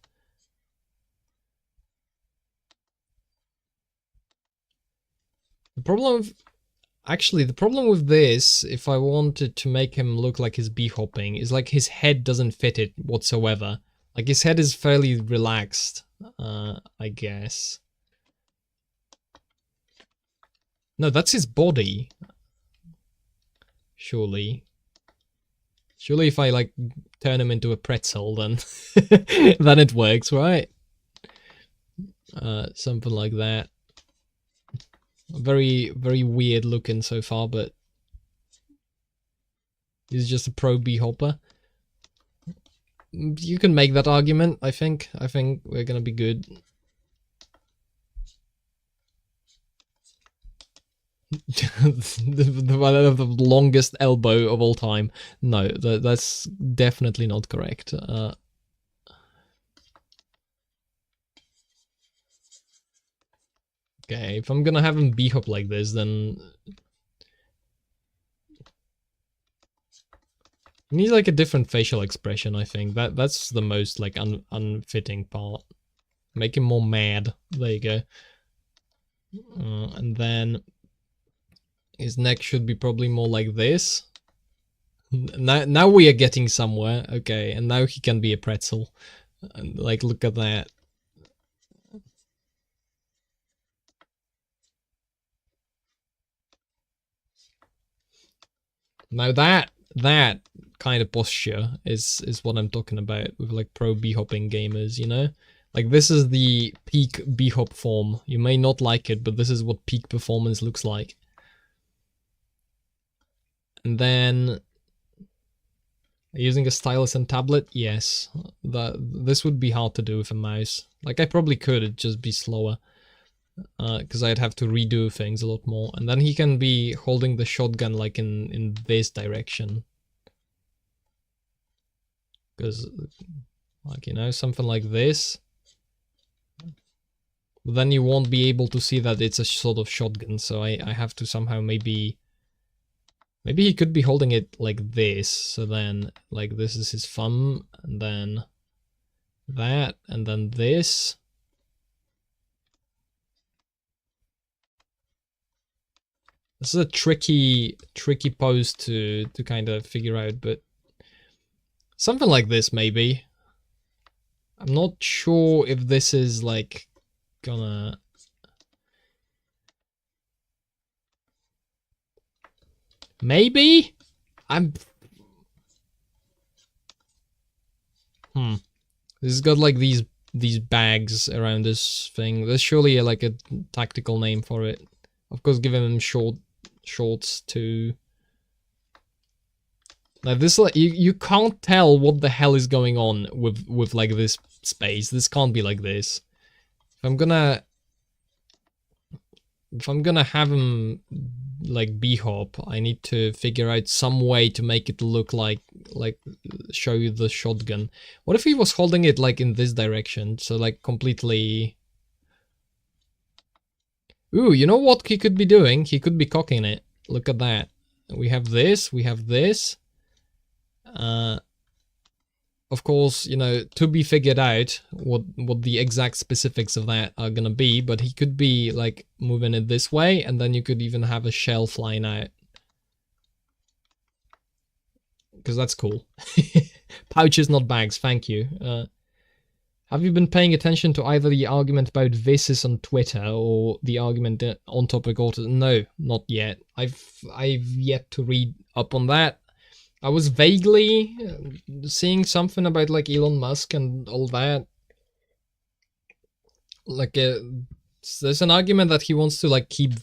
The problem with this, if I wanted to make him look like he's b-hopping, is like his head doesn't fit it whatsoever. Like his head is fairly relaxed, I guess. No, that's his body. Surely if I like turn him into a pretzel, then then it works, right? Something like that. Very weird looking so far, but he's just a pro b-hopper. You can make that argument, I think. I think we're gonna be good. the longest elbow of all time. No, that's definitely not correct. Okay, if I'm gonna have him b-hop like this, then he needs like a different facial expression. I think that's the most like unfitting part. Make him more mad. There you go. And then his neck should be probably more like this. Now we are getting somewhere. Okay, and now he can be a pretzel. And like, look at that. Now that kind of posture is what I'm talking about with like pro b-hopping gamers, you know? Like this is the peak b-hop form. You may not like it, but this is what peak performance looks like. And then using a stylus and tablet, yes. This would be hard to do with a mouse. Like I probably could, it'd just be slower. Because I'd have to redo things a lot more. And then he can be holding the shotgun like in this direction. Because, like, you know, something like this. But then you won't be able to see that it's a sort of shotgun, so I have to somehow maybe he could be holding it like this, so then, like, this is his thumb, and then that, and then this. This is a tricky pose to kind of figure out, but something like this, maybe. I'm not sure if this is, like, gonna... Maybe? This has got like these bags around this thing. There's surely like a tactical name for it. Of course, giving them shorts too. Like this, like you can't tell what the hell is going on with like this space. This can't be like this. If I'm gonna have him like b-hop, I need to figure out some way to make it look like show you the shotgun. What if he was holding it like in this direction, so like completely... Ooh, you know what he could be doing? He could be cocking it. Look at that. We have this, we have this. Of course, you know, to be figured out what the exact specifics of that are gonna be, but he could be like moving it this way, and then you could even have a shell flying out. Because that's cool. Pouches, not bags, thank you. Have you been paying attention to either the argument about Visis on Twitter or the argument on topic autism? No, not yet. I've yet to read up on that. I was vaguely seeing something about like Elon Musk and all that. Like there's an argument that he wants to like keep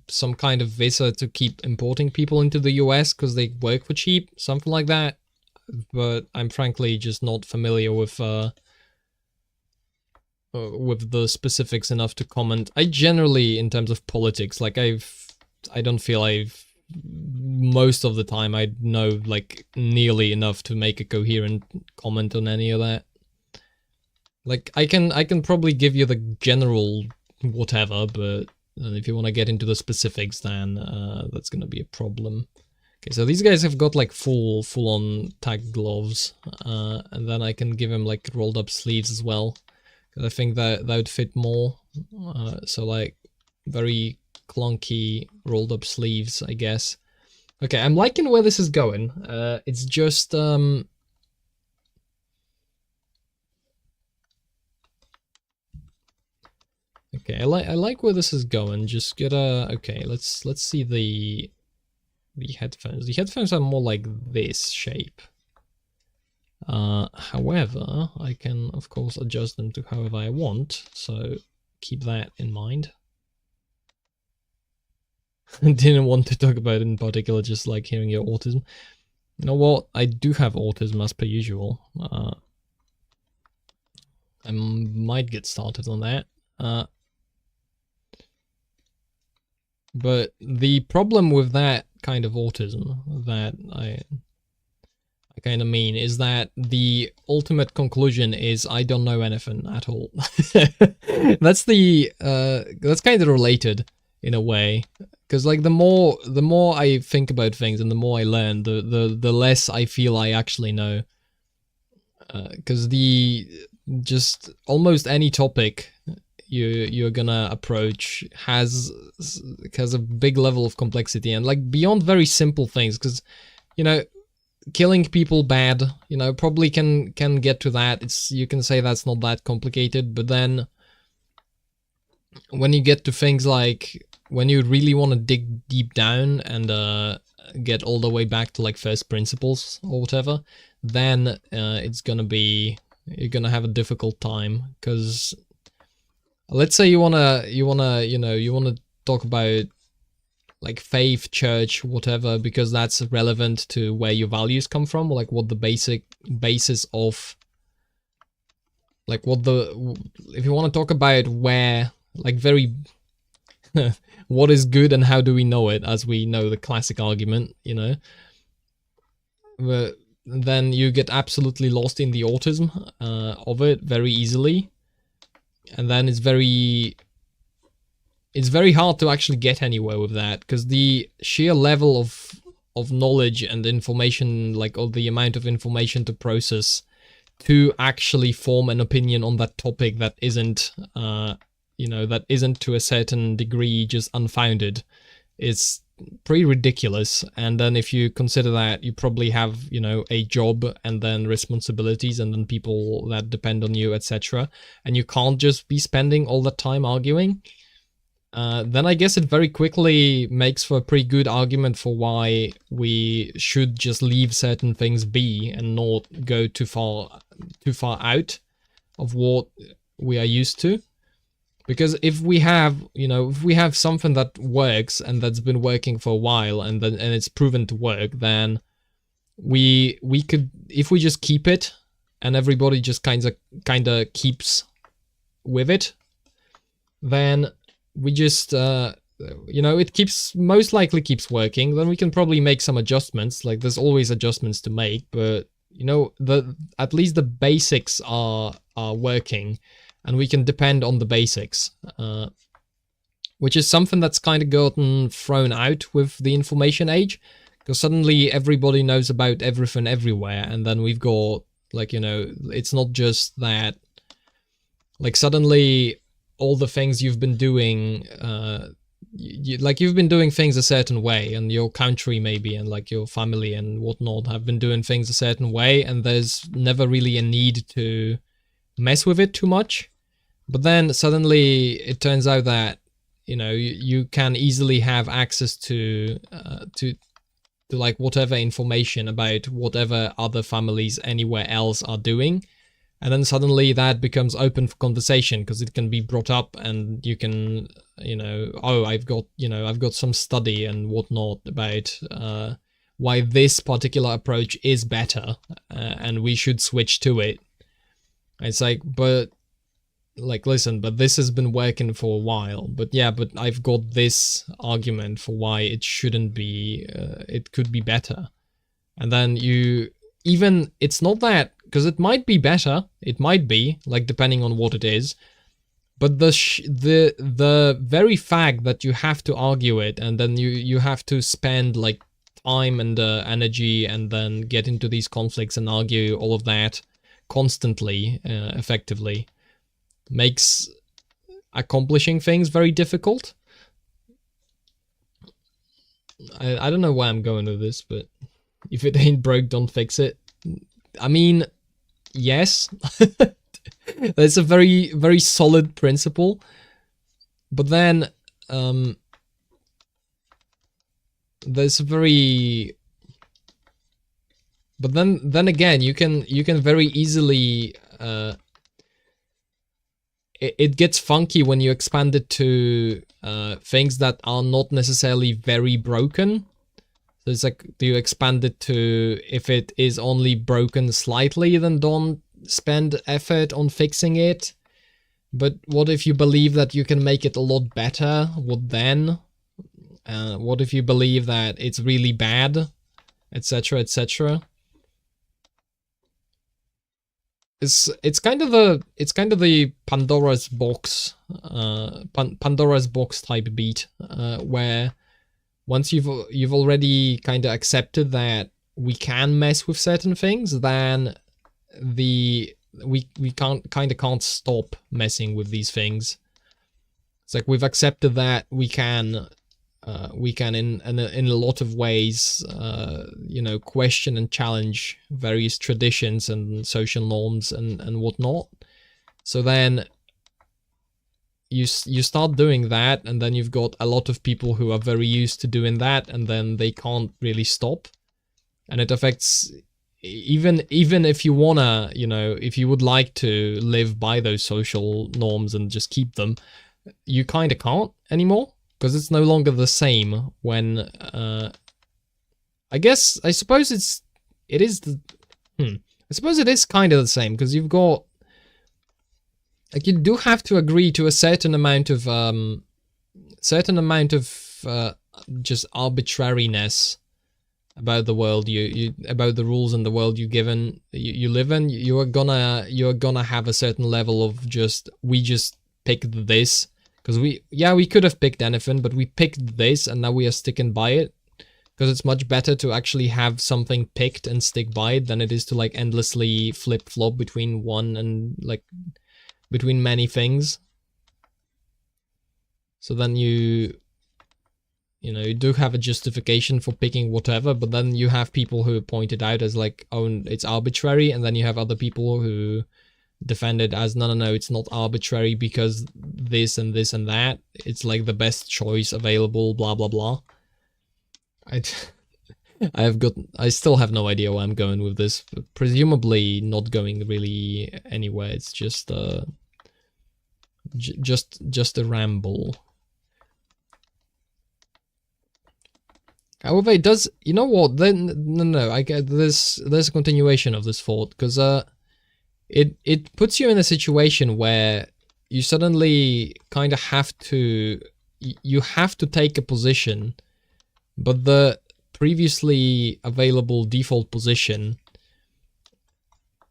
some kind of visa to keep importing people into the US because they work for cheap, something like that. But I'm frankly just not familiar with the specifics enough to comment. I generally, in terms of politics, like I don't feel most of the time I know like nearly enough to make a coherent comment on any of that. Like I can probably give you the general whatever, but if you want to get into the specifics, then that's gonna be a problem. Okay, so these guys have got like full on tag gloves, and then I can give him like rolled up sleeves as well. I think that would fit more. So like very clunky rolled up sleeves, I guess. Okay, I'm liking where this is going. It's just okay, I like where this is going. Just get okay, let's see the headphones. The headphones are more like this shape. However, I can of course adjust them to however I want, so keep that in mind. Didn't want to talk about it in particular, just like hearing your autism. You know what? I do have autism as per usual. I might get started on that. But the problem with that kind of autism that I kind of mean is that the ultimate conclusion is I don't know anything at all. That's kind of related in a way, because like the more I think about things and the more I learn, the less I feel I actually know. Because just almost any topic you're gonna approach has a big level of complexity, and like beyond very simple things, because you know, killing people bad, you know, probably can get to that. You can say that's not that complicated, but then when you get to things like when you really want to dig deep down and get all the way back to like first principles or whatever, then you're gonna have a difficult time. Because let's say you wanna talk about like faith, church, whatever, because that's relevant to where your values come from, or like what the basic basis of, like if you want to talk about where, like very what is good and how do we know it, as we know the classic argument, you know, but then you get absolutely lost in the autism of it very easily, and then it's very hard to actually get anywhere with that, because the sheer level of knowledge and information, like all the amount of information to process to actually form an opinion on that topic that isn't that isn't to a certain degree just unfounded, is pretty ridiculous. And then if you consider that you probably have, you know, a job and then responsibilities and then people that depend on you, etc., and you can't just be spending all that time arguing, then I guess it very quickly makes for a pretty good argument for why we should just leave certain things be and not go too far out of what we are used to. Because if we have, if we have something that works and that's been working for a while and it's proven to work, then we could, if we just keep it and everybody just kind of keeps with it, then we just it most likely keeps working. Then we can probably make some adjustments. Like, there's always adjustments to make, but at least the basics are working, and we can depend on the basics, which is something that's kind of gotten thrown out with the information age, because suddenly everybody knows about everything everywhere, and then we've got, like, it's not just that, like, suddenly all the things you've been doing, you've been doing things a certain way, and your country maybe, and like your family and whatnot have been doing things a certain way, and there's never really a need to mess with it too much. But then suddenly it turns out that you can easily have access to like whatever information about whatever other families anywhere else are doing, and then suddenly that becomes open for conversation because it can be brought up, and you can I've got some study and whatnot about why this particular approach is better, and we should switch to it. It's like, but like, listen, but this has been working for a while, but I've got this argument for why it shouldn't be, it could be better. And then it's not that, because it might be better, it might be, like, depending on what it is, but the very fact that you have to argue it, and then you have to spend, like, time and energy, and then get into these conflicts and argue all of that constantly, effectively, makes accomplishing things very difficult. I don't know why I'm going with this, but if it ain't broke, don't fix it. I mean, yes, that's a very, very solid principle, but then there's a very, but then again, you can very easily it gets funky when you expand it to things that are not necessarily very broken. So it's like, do you expand it to, if it is only broken slightly, then don't spend effort on fixing it. But what if you believe that you can make it a lot better? What then? What if you believe that it's really bad, etc., etc.? It's kind of the Pandora's box, Pandora's box type beat, where once you've already kind of accepted that we can mess with certain things, then we can't stop messing with these things. It's like we've accepted that we can in a lot of ways, question and challenge various traditions and social norms and whatnot. So then you start doing that, and then you've got a lot of people who are very used to doing that, and then they can't really stop, and it affects even if you wanna, if you would like to live by those social norms and just keep them, you kind of can't anymore. Because it's no longer the same when, I suppose it is kind of the same, because you've got, like, you do have to agree to a certain amount of just arbitrariness about the world about the rules in the world you live in. You're gonna have a certain level of we just picked this. Because we could have picked anything, but we picked this, and now we are sticking by it. Because it's much better to actually have something picked and stick by it than it is to, like, endlessly flip-flop between one and, like, between many things. So then you do have a justification for picking whatever, but then you have people who point it out as, like, oh, it's arbitrary, and then you have other people who defend it as no, it's not arbitrary because this and this and that. It's like the best choice available, blah blah blah. I still have no idea where I'm going with this. Presumably not going really anywhere. It's just just a ramble. However, it does. You know what? Then no. I get this. There's a continuation of this thought because it puts you in a situation where you suddenly kind of have to take a position, but the previously available default position,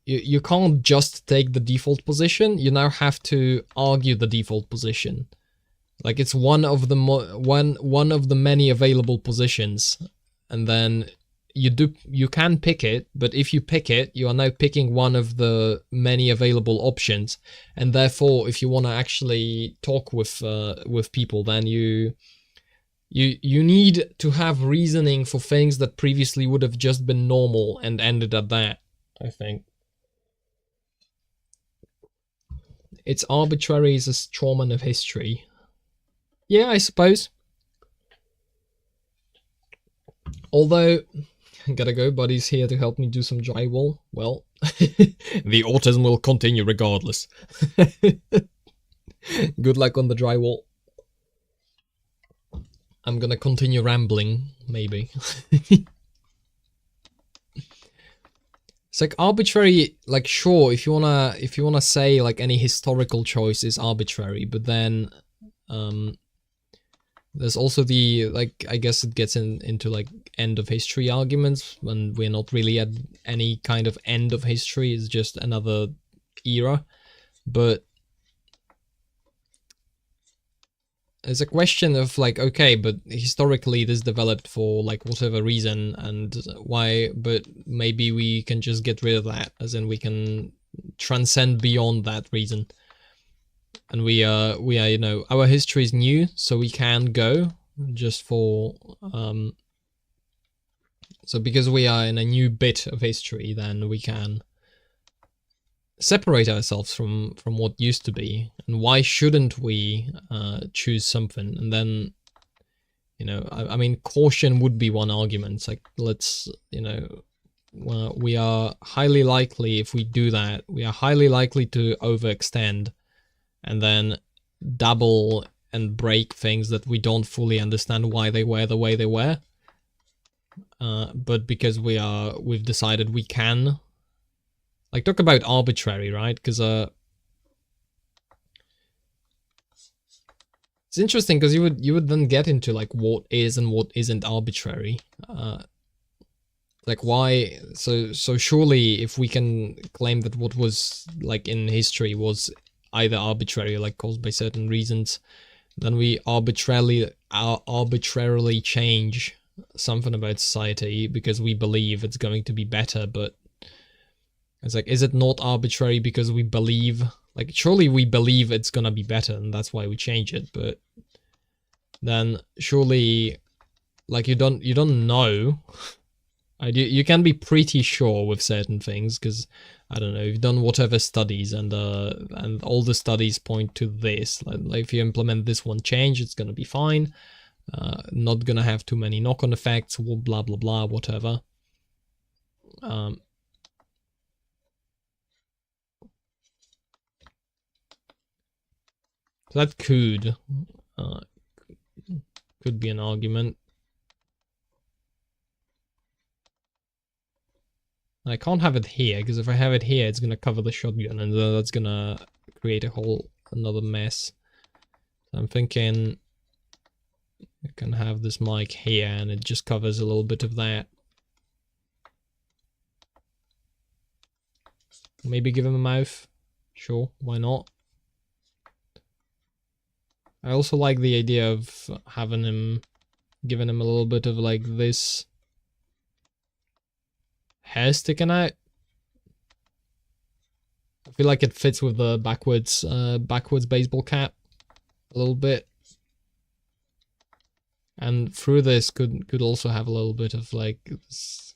you can't just take the default position. You now have to argue the default position. Like it's one of the one of the many available positions, and then you can pick it, but if you pick it, you are now picking one of the many available options, and therefore, if you want to actually talk with people, then you need to have reasoning for things that previously would have just been normal and ended at that, I think. It's arbitrary as a strawman of history. Yeah, I suppose. Although, gotta go, buddy's here to help me do some drywall. Well, the autism will continue regardless. Good luck on the drywall. I'm gonna continue rambling, maybe. It's like arbitrary, like sure, if you wanna say like any historical choice is arbitrary, but then there's also the, like, I guess it gets into like end of history arguments when we're not really at any kind of end of history, it's just another era. But it's a question of like, okay, but historically this developed for like whatever reason and why, but maybe we can just get rid of that, as in we can transcend beyond that reason. And we are, you know, our history is new, so we can go just for, so because we are in a new bit of history, then we can separate ourselves from what used to be. And why shouldn't we choose something? And then, you know, I mean, caution would be one argument. It's like, let's, you know, well, we are highly likely, if we do that, we are highly likely to overextend and then dabble and break things that we don't fully understand why they were the way they were. But because we've decided we can, like, talk about arbitrary, right? Because it's interesting because you would then get into like what is and what isn't arbitrary. Like why? So surely if we can claim that what was like in history was either arbitrary, like caused by certain reasons, then we arbitrarily change something about society because we believe it's going to be better. But it's like, is it not arbitrary because we believe, like, surely we believe it's gonna be better and that's why we change it, but then surely, like, you don't know. You can be pretty sure with certain things because, I don't know, you've done whatever studies and all the studies point to this. Like if you implement this one change, it's gonna be fine. Not gonna have too many knock-on effects, blah blah blah, whatever. So that could be an argument. I can't have it here, because if I have it here, it's going to cover the shotgun, and that's going to create another mess. So I'm thinking I can have this mic here, and it just covers a little bit of that. Maybe give him a mouth. Sure, why not? I also like the idea of having him, giving him a little bit of like this hair sticking out. I feel like it fits with the backwards baseball cap a little bit. And through this could also have a little bit of like this,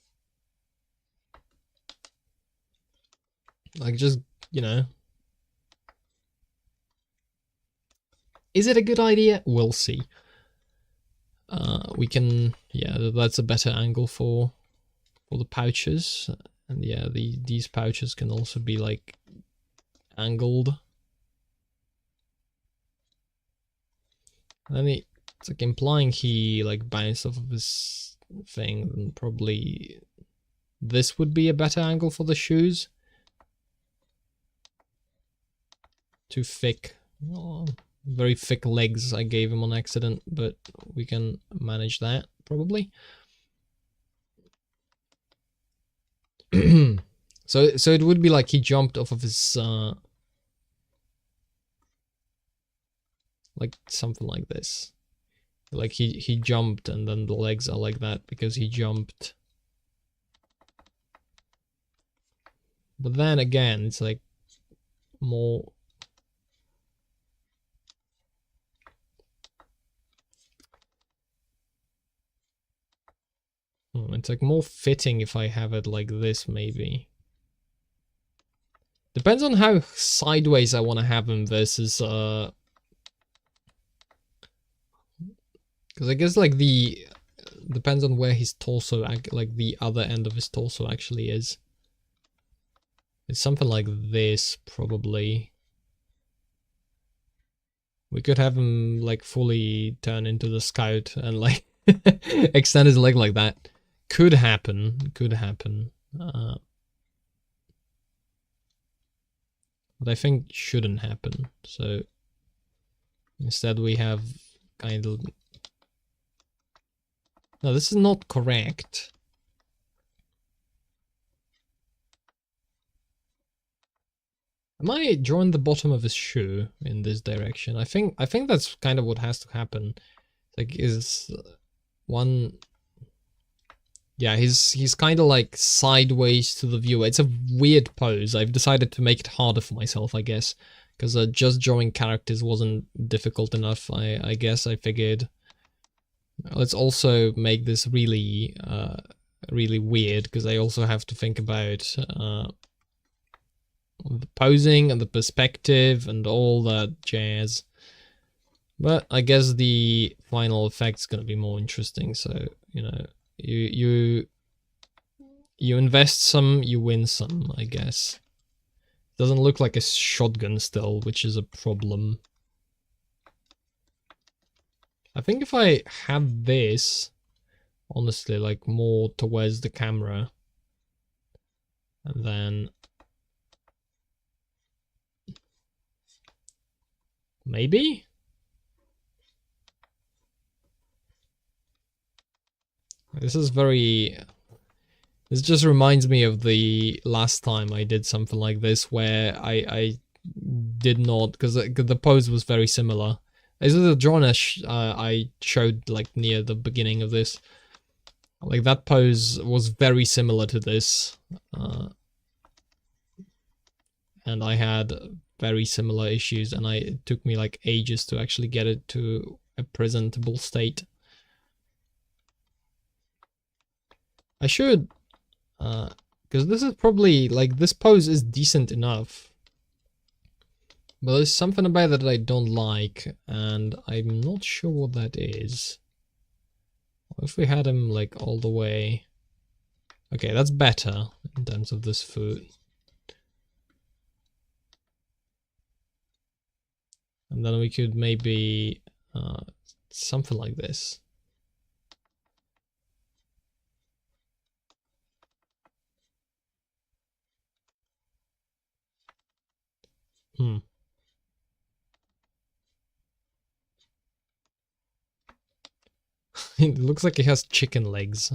like, just, you know, Is it a good idea? We'll see. We can, yeah, that's a better angle for the pouches. And yeah, these pouches can also be like angled. And it's like implying he like bounced off of his thing, and probably this would be a better angle for the shoes. Too thick. Oh, very thick legs I gave him on accident, but we can manage that probably. So it would be like he jumped off of his like something like this. Like he jumped and then the legs are like that because he jumped. But then again, it's like more. It's like more fitting if I have it like this, maybe. Depends on how sideways I want to have him versus because I guess like depends on where his torso, like the other end of his torso actually is. It's something like this, probably. We could have him like fully turn into the scout and like extend his leg like that. Could happen, could happen. But I think shouldn't happen. So instead we have kind of... No, this is not correct. Am I drawing the bottom of his shoe in this direction? I think that's kind of what has to happen. Like, is one... Yeah, he's kind of like sideways to the viewer. It's a weird pose. I've decided to make it harder for myself, I guess. Because just drawing characters wasn't difficult enough, I guess. I figured, let's also make this really, really weird. Because I also have to think about the posing and the perspective and all that jazz. But I guess the final effect's gonna be more interesting, so, you know... You invest some, you win some, I guess. Doesn't look like a shotgun still, which is a problem. I think if I had this, honestly, like more towards the camera, and then maybe? This is very... This just reminds me of the last time I did something like this, where I did not... Because the pose was very similar. This is the drawing I showed like near the beginning of this. Like that pose was very similar to this. And I had very similar issues, and it took me like ages to actually get it to a presentable state. I should, because this is probably, like, this pose is decent enough. But there's something about it that I don't like, and I'm not sure what that is. What if we had him, like, all the way... Okay, that's better in terms of this foot. And then we could maybe... something like this. It looks like he has chicken legs.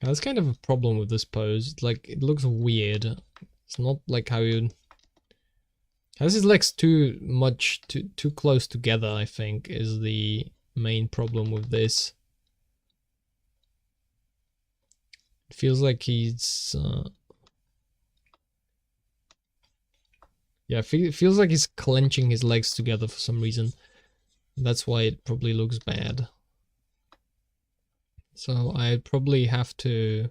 That's kind of a problem with this pose. Like, it looks weird. It's not like how you... Has his legs too close together, I think, is the main problem with this. It feels like he's... Yeah, it feels like he's clenching his legs together for some reason. That's why it probably looks bad. So I'd probably have to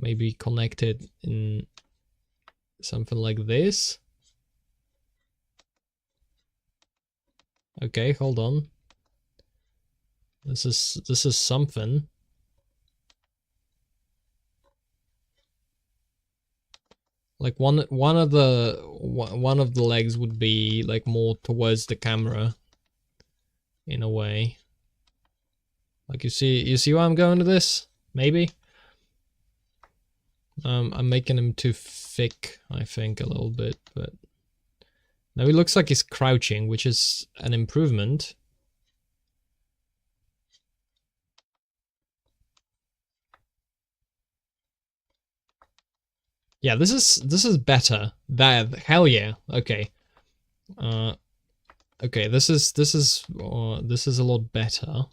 maybe connect it in something like this. Okay, hold on. This is something. Like one of the legs would be like more towards the camera, in a way. Like you see where I'm going to this? Maybe. I'm making him too thick, I think, a little bit, but now he looks like he's crouching, which is an improvement. Yeah, this is better. That hell yeah. Okay. Okay, this is a lot better.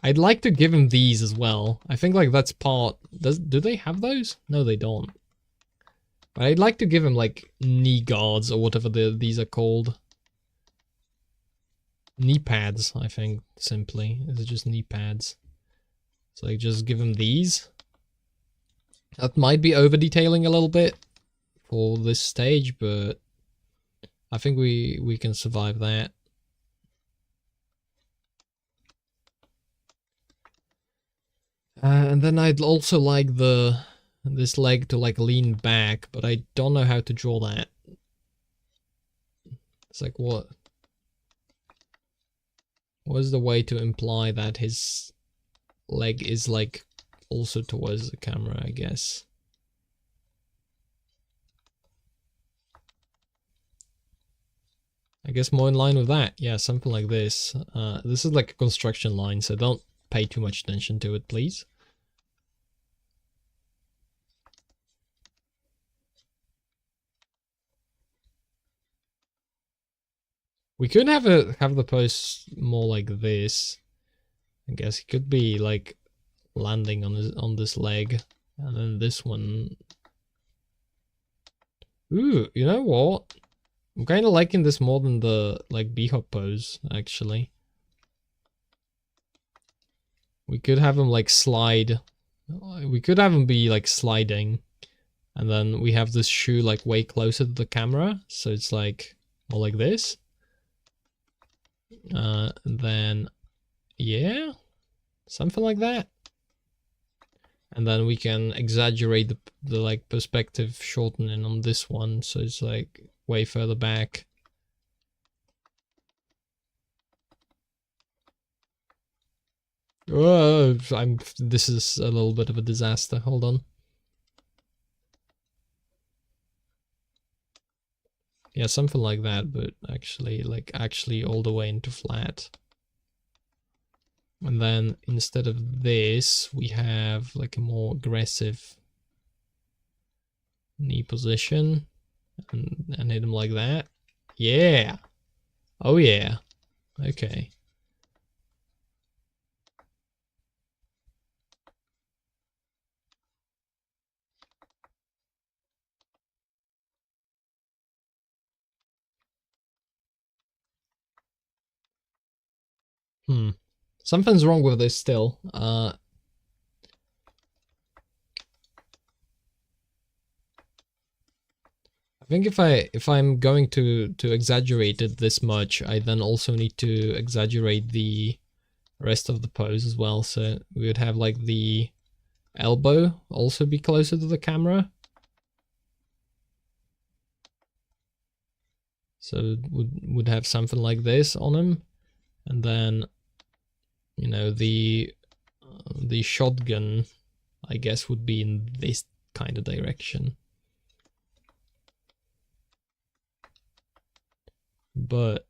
I'd like to give him these as well. I think like that's part. Do they have those? No, they don't. But I'd like to give him like knee guards or whatever these are called. Knee pads, I think, simply. Is it just knee pads? So like just give him these. That might be over detailing a little bit for this stage, but I think we can survive that. And then I'd also like this leg to like lean back, but I don't know how to draw that. It's like what is the way to imply that his leg is like also towards the camera, I guess. I guess more in line with that. Yeah, something like this. This is like a construction line, so don't pay too much attention to it, please. We could have the pose more like this. I guess it could be like landing on this leg, and then this one. Ooh, you know what? I'm kind of liking this more than the like B-hop pose, actually. We could have him like slide. We could have him be like sliding, and then we have this shoe like way closer to the camera, so it's like more like this. Then yeah, something like that. And then we can exaggerate the like perspective shortening on this one, so it's like way further back. Oh, this is a little bit of a disaster. Hold on. Yeah, something like that, but actually all the way into flat. And then instead of this, we have like a more aggressive knee position and hit him like that. Yeah. Oh yeah. Okay. Something's wrong with this still. I think if I'm going to exaggerate it this much, I then also need to exaggerate the rest of the pose as well. So we would have like the elbow also be closer to the camera. So would have something like this on him, and then you know the shotgun, I guess, would be in this kind of direction. But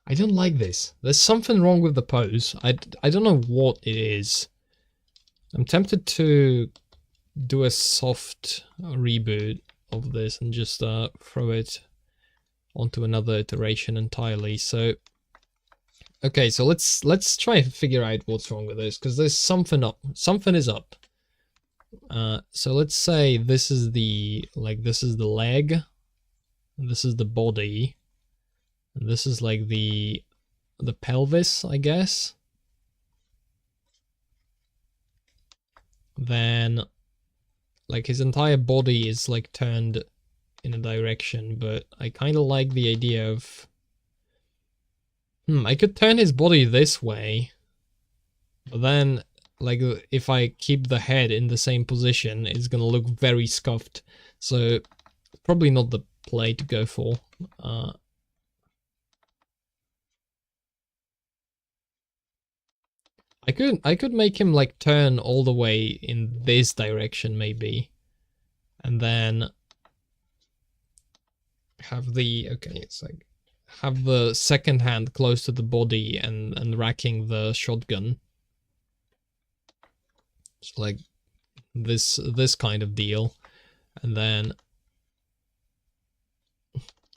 I don't like this. There's something wrong with the pose. I don't know what it is. I'm tempted to do a soft reboot of this and just throw it onto another iteration entirely. So okay, so let's try and figure out what's wrong with this, because there's something up. Something is up. So let's say this is the leg, this is the body, And this is like the pelvis, I guess. Then like his entire body is like turned in a direction, but I kind of like the idea of I could turn his body this way, but then like if I keep the head in the same position, it's gonna look very scuffed. So probably not the play to go for. I could make him like turn all the way in this direction maybe, and then have the it's like have the second hand close to the body and racking the shotgun. It's like this kind of deal, and then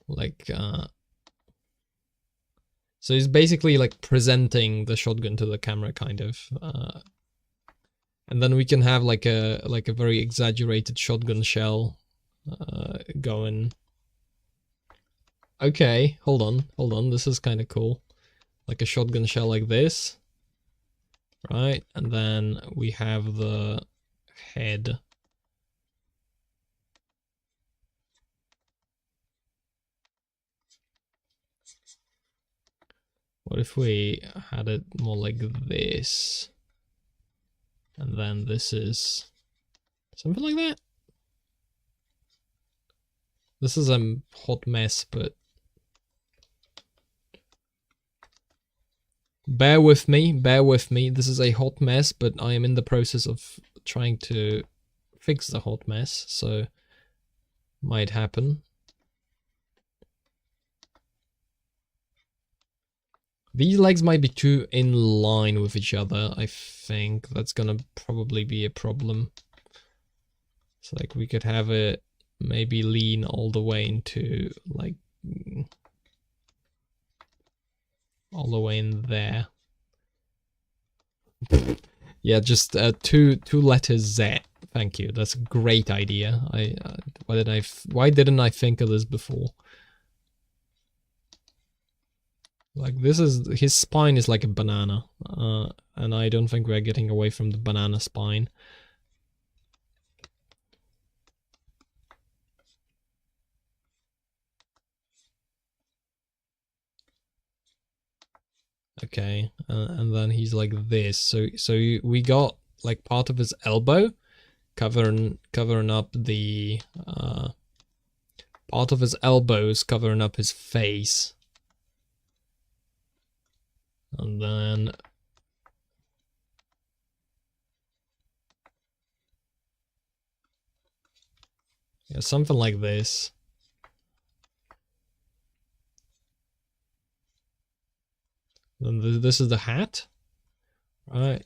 like so he's basically like presenting the shotgun to the camera, kind of, and then we can have like a very exaggerated shotgun shell going. Okay, hold on. This is kind of cool, like a shotgun shell like this, right? And then we have the head. What if we had it more like this? And then this is something like that. This is a hot mess, but bear with me. This is a hot mess, but I am in the process of trying to fix the hot mess, so might happen. These legs might be too in line with each other. I think that's gonna probably be a problem. So like we could have it maybe lean all the way into like all the way in there. Yeah, just two letters Z. Thank you. That's a great idea. Why didn't I think of this before? Like this is his spine is like a banana, and I don't think we're getting away from the banana spine. Okay, and then he's like this. So we got like part of his elbow covering up the part of his elbows covering up his face. And then yeah, something like this. Then this is the hat, right?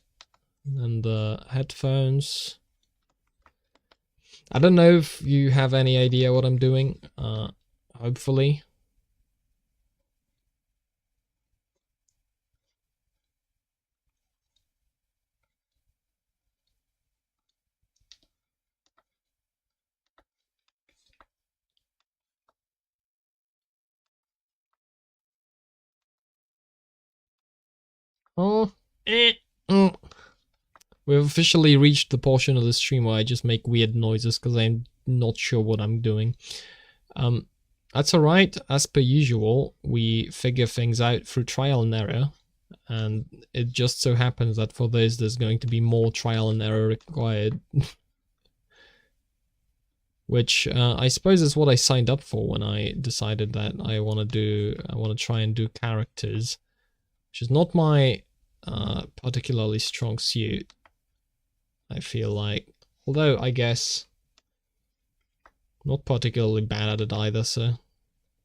And the headphones. I don't know if you have any idea what I'm doing. Hopefully. Oh, We've officially reached the portion of the stream where I just make weird noises because I'm not sure what I'm doing. That's alright. As per usual, we figure things out through trial and error. And it just so happens that for this, there's going to be more trial and error required. Which I suppose is what I signed up for when I decided that I want to try and do characters. Which is not my particularly strong suit, I feel like. Although, I guess, not particularly bad at it either, so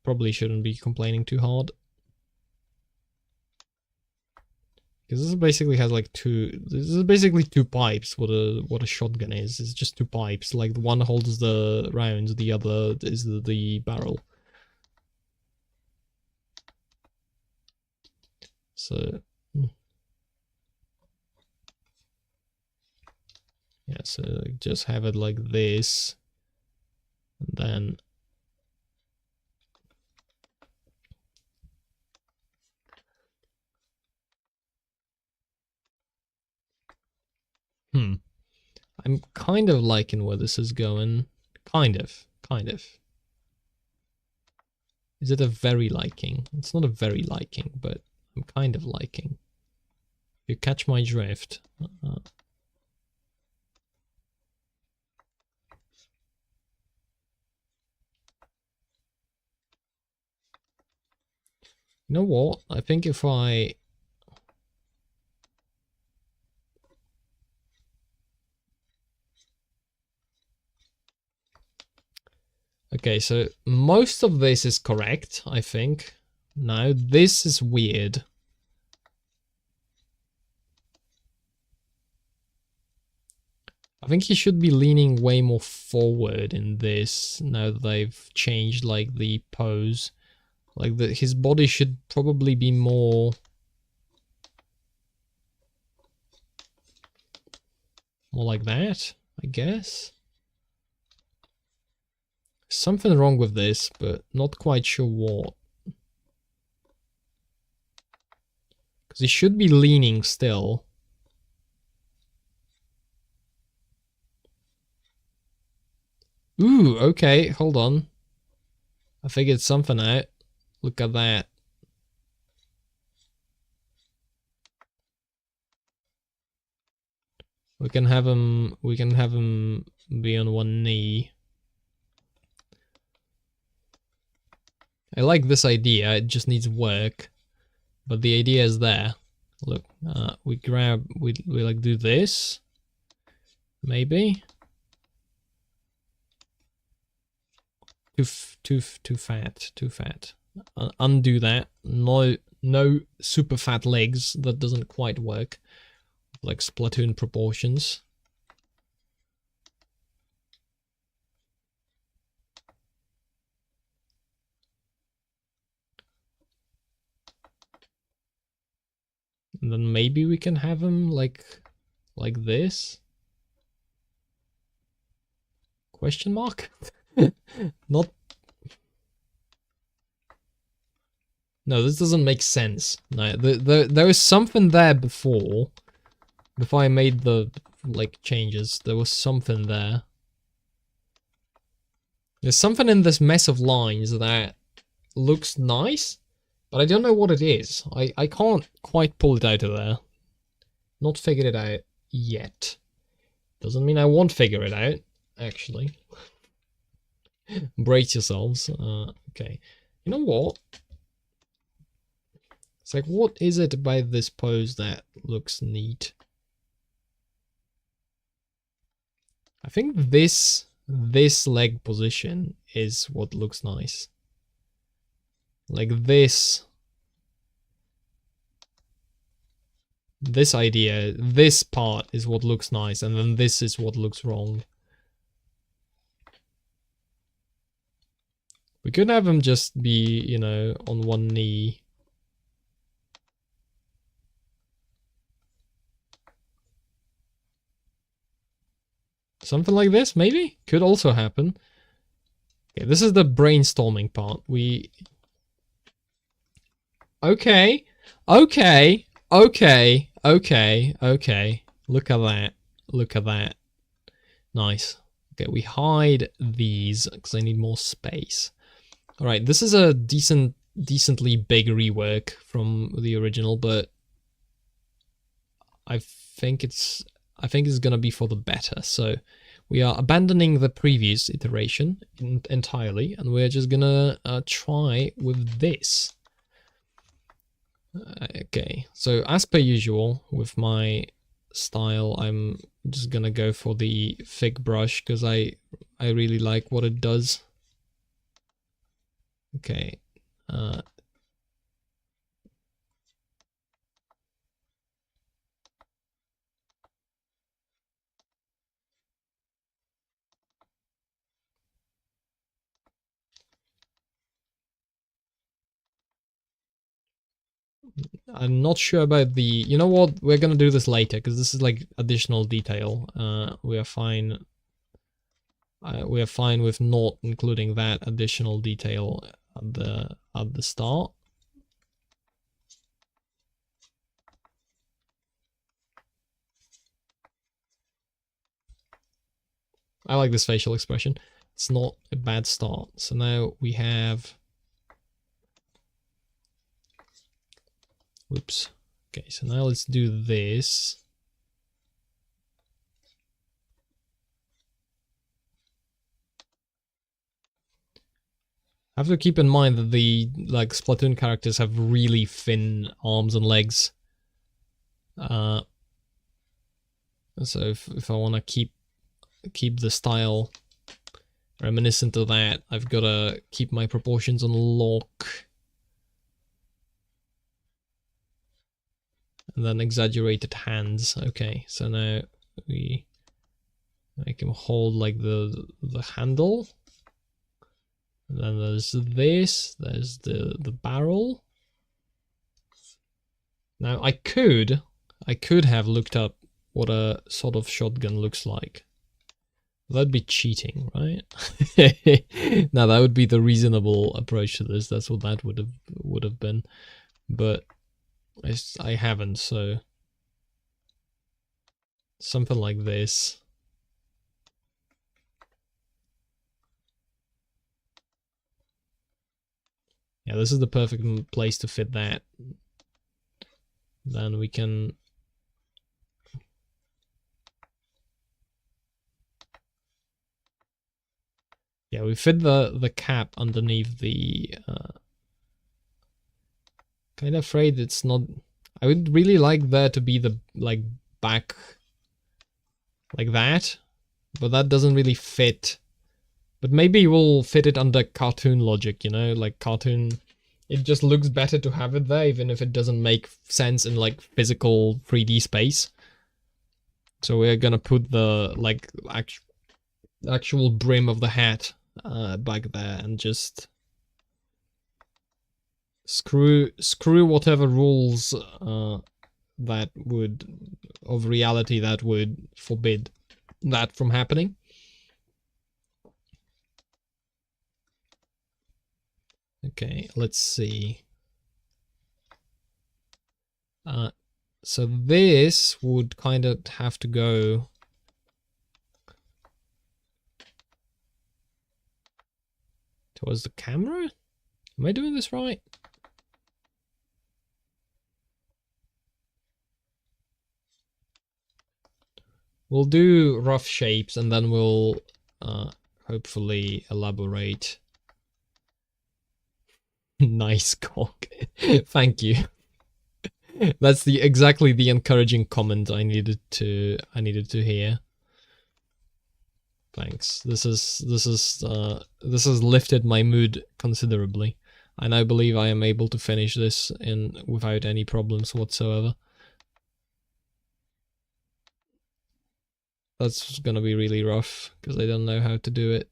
probably shouldn't be complaining too hard. Because this basically has like this is basically two pipes, what a shotgun is. It's just two pipes, like one holds the rounds, the other is the barrel. So yeah, so just have it like this, and then I'm kind of liking where this is going. Kind of. Is it a very liking? It's not a very liking, but I'm kind of liking. You catch my drift. You know what? I think if I... Okay, so most of this is correct, I think. Now, this is weird. I think he should be leaning way more forward in this, now that they've changed, like, the pose. Like, his body should probably be more... more like that, I guess. Something wrong with this, but not quite sure what. Because he should be leaning still. Ooh, okay, hold on. I figured something out. Look at that. We can have him be on one knee. I like this idea, it just needs work. But the idea is there. Look, we like do this. Maybe. Too fat. Undo that. No super fat legs. That doesn't quite work. Like Splatoon proportions. And then maybe we can have him like this. Question mark? Not... No, this doesn't make sense. No, there was something there before I made the, like, changes. There was something there. There's something in this mess of lines that looks nice, but I don't know what it is. I can't quite pull it out of there. Not figured it out yet. Doesn't mean I won't figure it out, actually. Brace yourselves. Okay. You know what? It's like, what is it about this pose that looks neat? I think this leg position is what looks nice. Like this idea, this part is what looks nice, and then this is what looks wrong. We could have him just be, you know, on one knee. Something like this, maybe? Could also happen. Okay, this is the brainstorming part. Okay. Look at that. Nice. Okay, we hide these because I need more space. Alright, this is a decently big rework from the original, but I think it's gonna be for the better. So we are abandoning the previous iteration entirely, and we're just gonna try with this. Okay, so as per usual with my style, I'm just gonna go for the thick brush because I really like what it does. Okay. I'm not sure about the... You know what? We're gonna do this later, because this is like additional detail. We are fine with not including that additional detail at the start. I like this facial expression. It's not a bad start. So now we have... Whoops. Okay, so now let's do this. I have to keep in mind that the like Splatoon characters have really thin arms and legs. So if I want to keep the style reminiscent of that, I've got to keep my proportions on lock. And then exaggerated hands. Okay, so now we make him hold like the handle. And then there's this, there's the barrel. Now I could have looked up what a sort of shotgun looks like. That'd be cheating, right? Now that would be the reasonable approach to this. That's what that would have been. But I haven't, so something like this. Yeah, this is the perfect place to fit that. Then we can... Yeah, we fit the cap underneath the... Kind of afraid it's not... I would really like there to be the, like, back... like that. But that doesn't really fit. But maybe we'll fit it under cartoon logic, you know? Like, cartoon... It just looks better to have it there, even if it doesn't make sense in, like, physical 3D space. So we're gonna put the, like, actual brim of the hat back there and just... Screw whatever rules that would... of reality that would forbid that from happening. Okay, let's see. So this would kind of have to go towards the camera? Am I doing this right? We'll do rough shapes and then we'll hopefully elaborate. Nice cock. Thank you. That's exactly the encouraging comment I needed to hear. Thanks. This has lifted my mood considerably. I now believe I am able to finish this without any problems whatsoever. That's gonna be really rough because I don't know how to do it.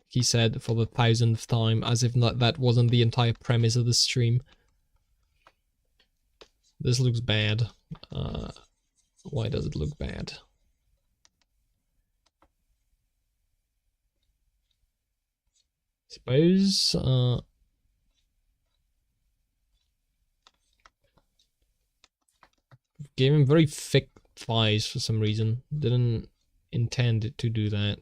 He said for the 1000th time, as if that wasn't the entire premise of the stream. This looks bad. Why does it look bad? Suppose gave him very thick thighs for some reason. Didn't intend it to do that.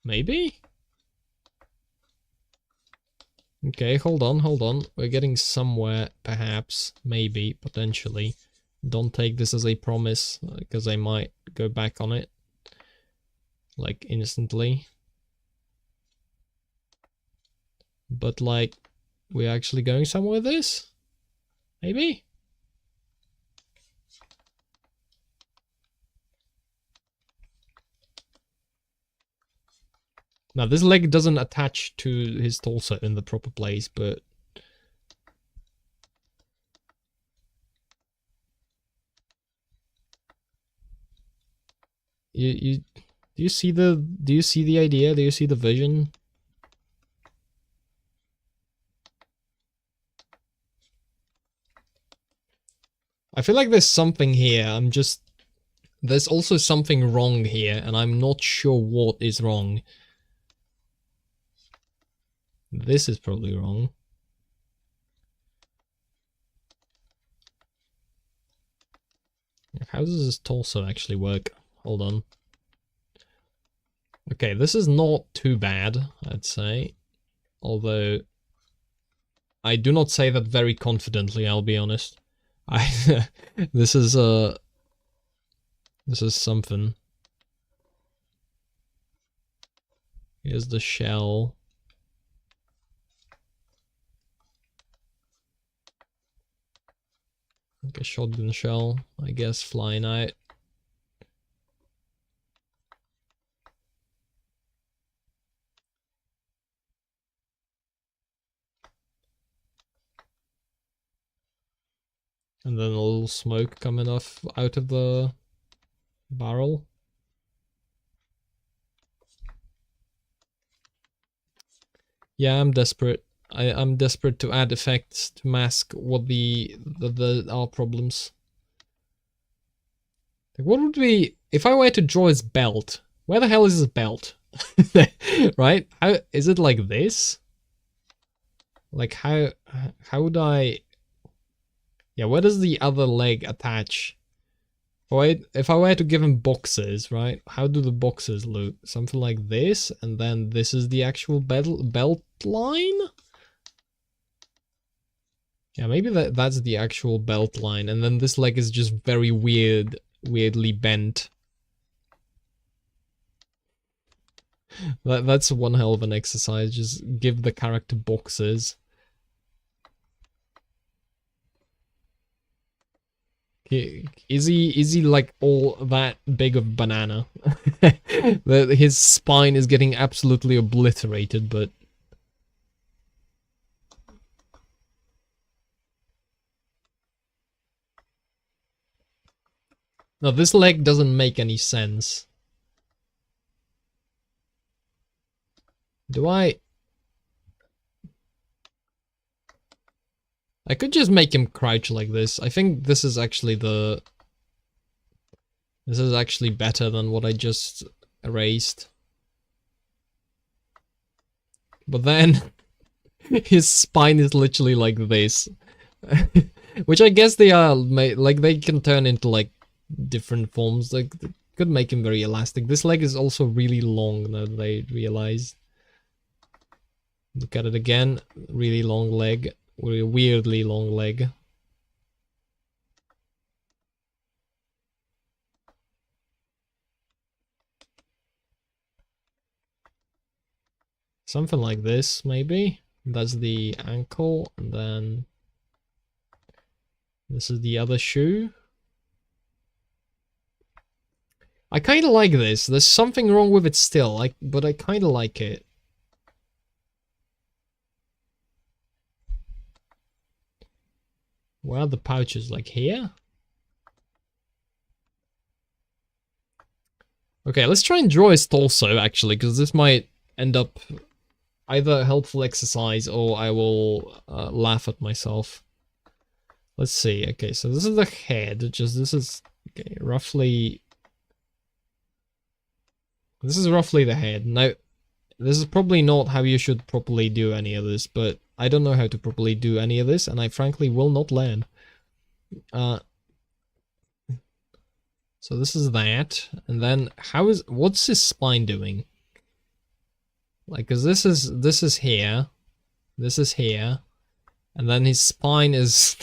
Maybe? Okay, hold on. We're getting somewhere, perhaps, maybe, potentially. Don't take this as a promise, because I might go back on it. Like, instantly. But, like, we're actually going somewhere with this? Maybe? Now, this leg doesn't attach to his torso in the proper place, but... Do you see the idea? Do you see the vision? I feel like there's something here. There's also something wrong here, and I'm not sure what is wrong. This is probably wrong. How does this torso actually work? Hold on. Okay, this is not too bad, I'd say. Although, I do not say that very confidently, I'll be honest. This is something. Here's the shell. Like a shotgun shell, I guess, flying out. And then a little smoke coming off out of the barrel. Yeah, I'm desperate. I'm desperate to add effects to mask what our problems. Like, what would be if I were to draw his belt? Where the hell is his belt? Right? How is it like this? Like how would I? Yeah, where does the other leg attach? If I were to give him boxes, right? How do the boxes look? Something like this, and then this is the actual belt line? Yeah, maybe that's the actual belt line, and then this leg is just very weirdly bent. That's one hell of an exercise, just give the character boxes. Is he like all that big of banana? His spine is getting absolutely obliterated, but no, this leg doesn't make any sense. Do I could just make him crouch like this. I think this is actually better than what I just erased. But then his spine is literally like this. Which I guess they are like they can turn into like different forms. Like could make him very elastic. This leg is also really long now that I realize. Look at it again. Really long leg. Weirdly long leg. Something like this, maybe. That's the ankle, and then this is the other shoe. I kind of like this. There's something wrong with it still, but I kind of like it. Where are the pouches? Like here? Okay, let's try and draw his torso, actually, because this might end up either a helpful exercise or I will laugh at myself. Let's see. Okay, so this is the head. This is okay, roughly... This is roughly the head. Now, this is probably not how you should properly do any of this, but I don't know how to properly do any of this, and I frankly will not learn. So this is that, and then what's his spine doing? Like, cause this is here, and then his spine is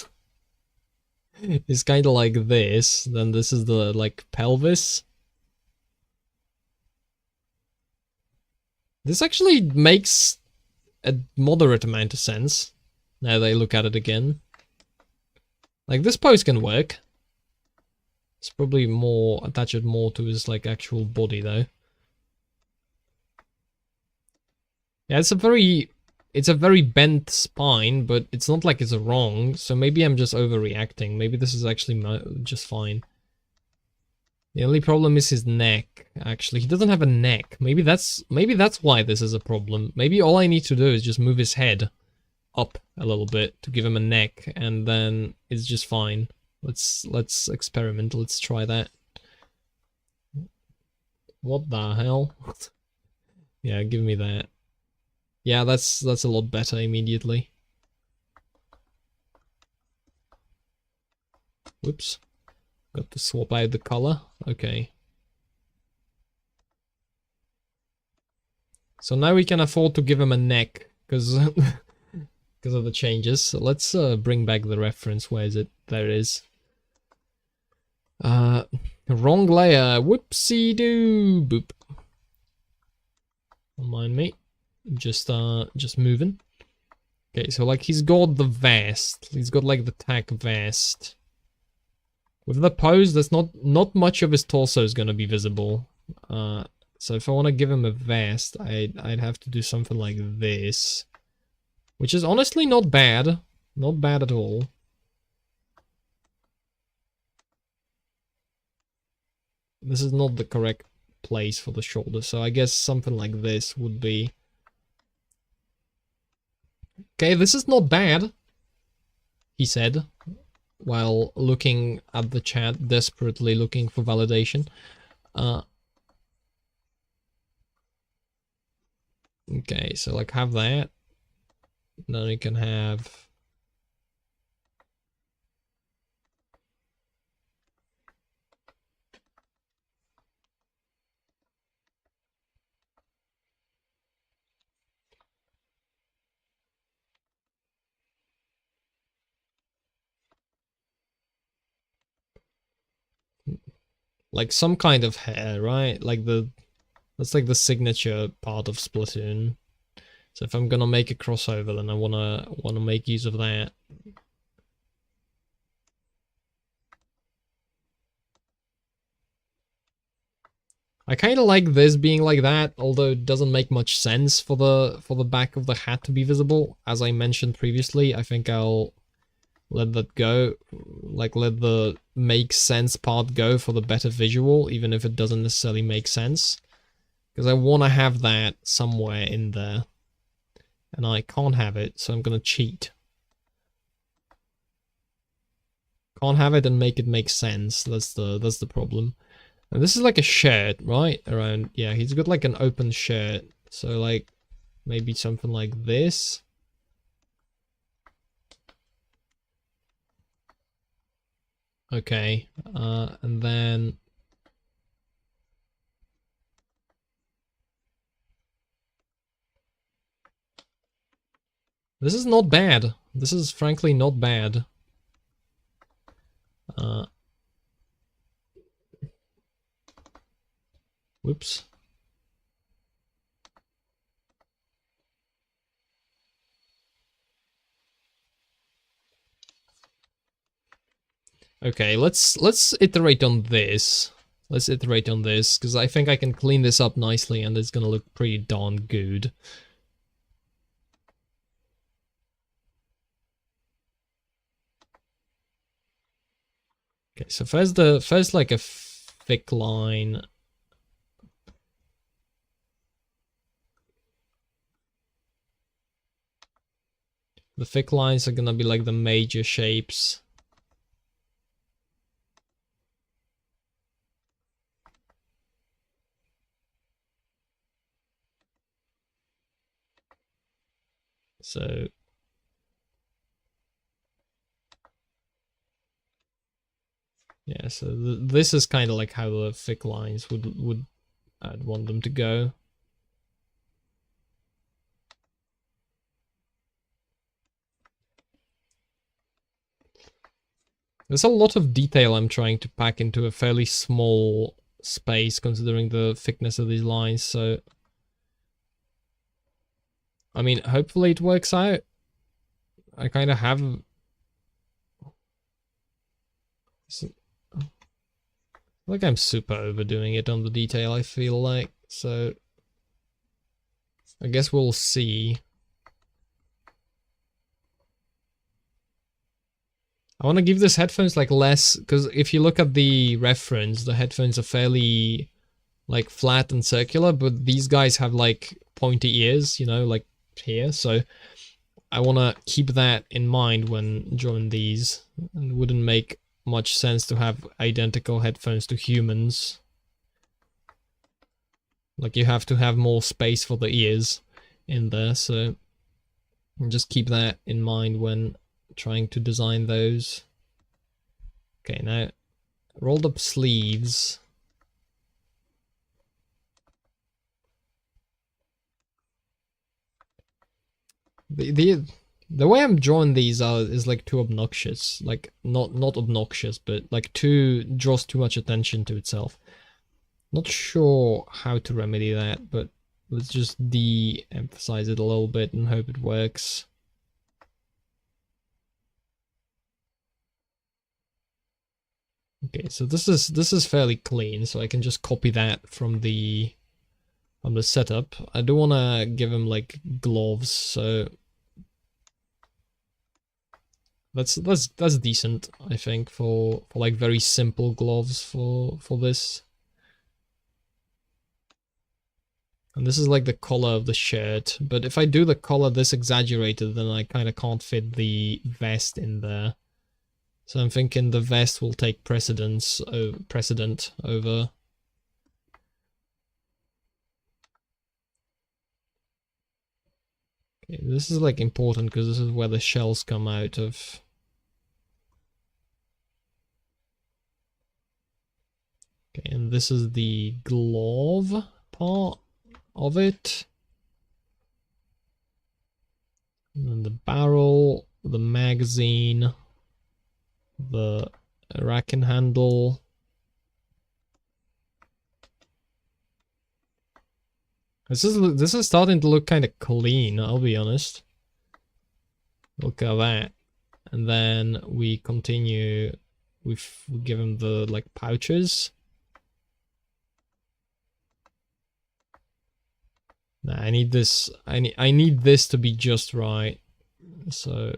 is kind of like this. Then this is the like pelvis. This actually makes a moderate amount of sense now that I look at it again. Like this pose can work. It's probably more attached more to his like actual body though. Yeah, it's a very bent spine, but it's not like it's wrong, so maybe I'm just overreacting. Maybe this is actually just fine. The only problem is his neck, actually. He doesn't have a neck. Maybe that's why this is a problem. Maybe all I need to do is just move his head up a little bit to give him a neck, and then it's just fine. Let's experiment. Let's try that. What the hell? Yeah, give me that. Yeah, that's a lot better immediately. Whoops. Got to swap out the color. Okay. So now we can afford to give him a neck, because because of the changes. So let's bring back the reference. Where is it? There it is. Wrong layer. Whoopsie-doo. Boop. Don't mind me. Just moving. Okay, so like he's got the vest. He's got like the tack vest. With the pose, there's not much of his torso is gonna be visible. So if I want to give him a vest, I'd have to do something like this, which is honestly not bad, not bad at all. This is not the correct place for the shoulder, so I guess something like this would be. Okay, this is not bad, he said, while looking at the chat, desperately looking for validation. Okay, so like have that. Then we can have like some kind of hair, right? Like that's like the signature part of Splatoon. So if I'm gonna make a crossover, then I wanna make use of that. I kind of like this being like that, although it doesn't make much sense for the back of the hat to be visible. As I mentioned previously, I think I'll let that go, like let the make sense part go for the better visual, even if it doesn't necessarily make sense. Because I want to have that somewhere in there. And I can't have it, so I'm gonna cheat. Can't have it and make it make sense. That's the problem. And this is like a shirt, right? Around, yeah, he's got like an open shirt. So like maybe something like this. Okay, and then this is not bad. This is frankly not bad. Whoops. Okay, let's iterate on this. Let's iterate on this, because I think I can clean this up nicely and it's gonna look pretty darn good. Okay, so first like a thick line. The thick lines are gonna be like the major shapes. So yeah, so this is kind of like how the thick lines would I'd want them to go. There's a lot of detail I'm trying to pack into a fairly small space, considering the thickness of these lines, so I mean, hopefully it works out. I kind of have... like I'm super overdoing it on the detail, I feel like, so I guess we'll see. I want to give this headphones like less, because if you look at the reference, the headphones are fairly like flat and circular, but these guys have like pointy ears, you know, like here, so I want to keep that in mind when drawing these. It wouldn't make much sense to have identical headphones to humans. Like you have to have more space for the ears in there, so just keep that in mind when trying to design those. Okay, now rolled up sleeves. The way I'm drawing these is like too obnoxious. Like not obnoxious, but like draws too much attention to itself. Not sure how to remedy that, but let's just de-emphasize it a little bit and hope it works. Okay, so this is fairly clean, so I can just copy that from the setup. I don't want to give him like gloves, so that's decent, I think, for like very simple gloves for this. And this is like the color of the shirt, but if I do the color this exaggerated, then I kind of can't fit the vest in there. So I'm thinking the vest will take precedent over. Okay, this is like important because this is where the shells come out of. Okay, and this is the glove part of it. And then the barrel, the magazine, the rack and handle. This is starting to look kind of clean, I'll be honest. Look at that. And then we continue with, we give him the like pouches. Nah, I need this, I need this to be just right. So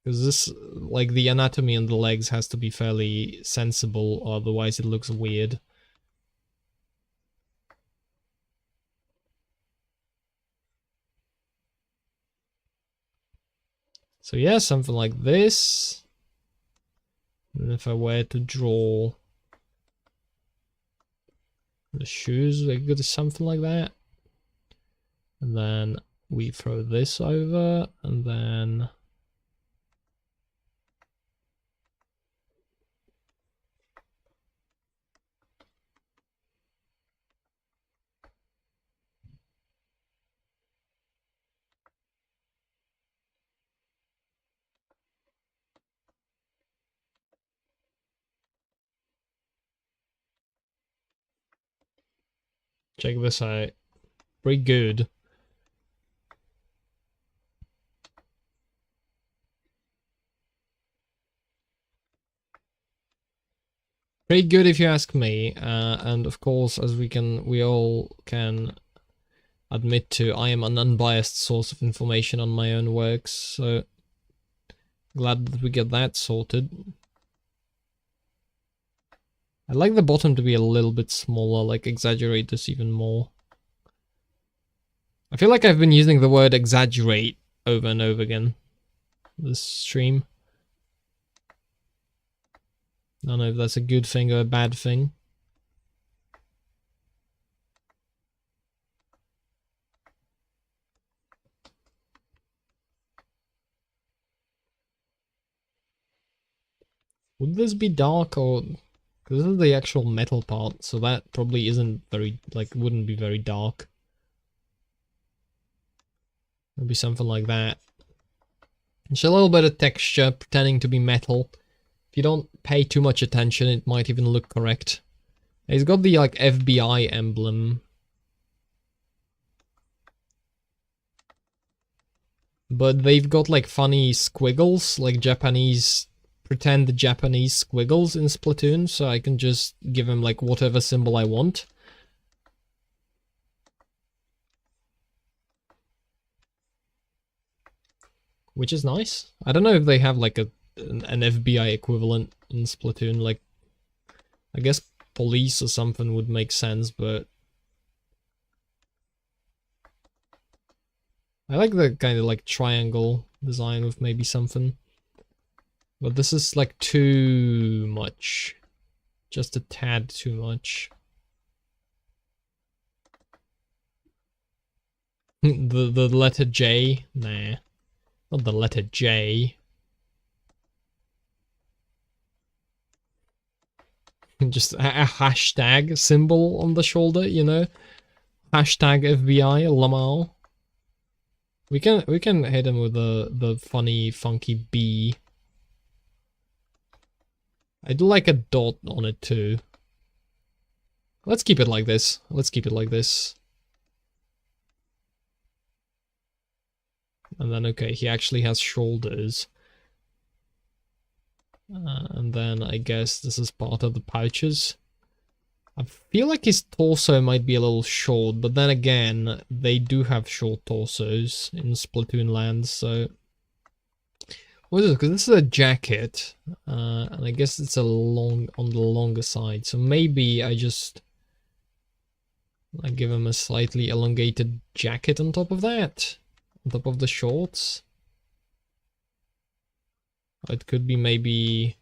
because this, like, the anatomy on the legs has to be fairly sensible, otherwise it looks weird. So yeah, something like this. And if I were to draw the shoes, we could do something like that. And then we throw this over, and then check this out. Pretty good. Pretty good if you ask me, and of course, as we all can admit to, I am an unbiased source of information on my own works, so glad that we get that sorted. I'd like the bottom to be a little bit smaller, like exaggerate this even more. I feel like I've been using the word exaggerate over and over again this stream. I don't know if that's a good thing or a bad thing. Would this be dark or... because this is the actual metal part, so that probably isn't very, like, wouldn't be very dark. It'll be something like that. It's a little bit of texture, pretending to be metal. If you don't pay too much attention, it might even look correct. He's got the, like, FBI emblem. But they've got, like, funny squiggles, like Japanese... pretend Japanese squiggles in Splatoon, so I can just give him, like, whatever symbol I want. Which is nice. I don't know if they have, like, an FBI equivalent in Splatoon, like... I guess police or something would make sense, but... I like the kind of, like, triangle design with maybe something. But this is, like, too much. Just a tad too much. the letter J? Nah. Not the letter J. Just a hashtag symbol on the shoulder, you know? Hashtag FBI Lamau. We can hit him with the funny funky B. I do like a dot on it too. Let's keep it like this. Let's keep it like this. And then, okay, he actually has shoulders. And then I guess this is part of the pouches. I feel like his torso might be a little short, but then again, they do have short torsos in Splatoon lands, so... What is it? Because this is a jacket, and I guess it's on the longer side, so maybe I give him a slightly elongated jacket on top of that, on top of the shorts. It could be maybe...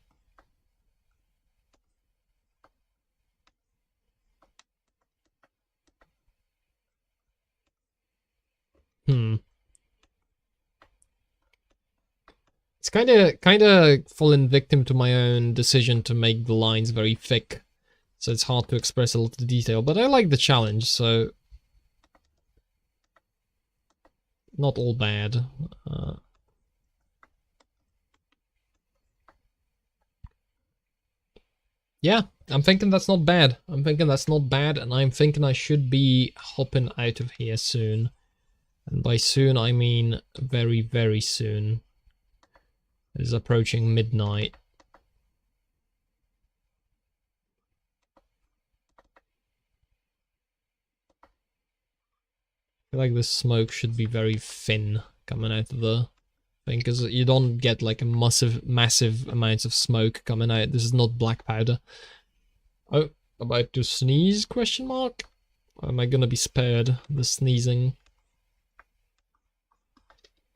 It's kind of fallen victim to my own decision to make the lines very thick, so it's hard to express a lot of detail. But I like the challenge, so not all bad. Yeah, I'm thinking that's not bad. I'm thinking that's not bad, and I'm thinking I should be hopping out of here soon. And by soon, I mean very, very soon. It is approaching midnight. I feel like the smoke should be very thin coming out of the thing, because you don't get like a massive amounts of smoke coming out. This is not black powder. Oh, about to sneeze, question mark? Or am I gonna be spared the sneezing?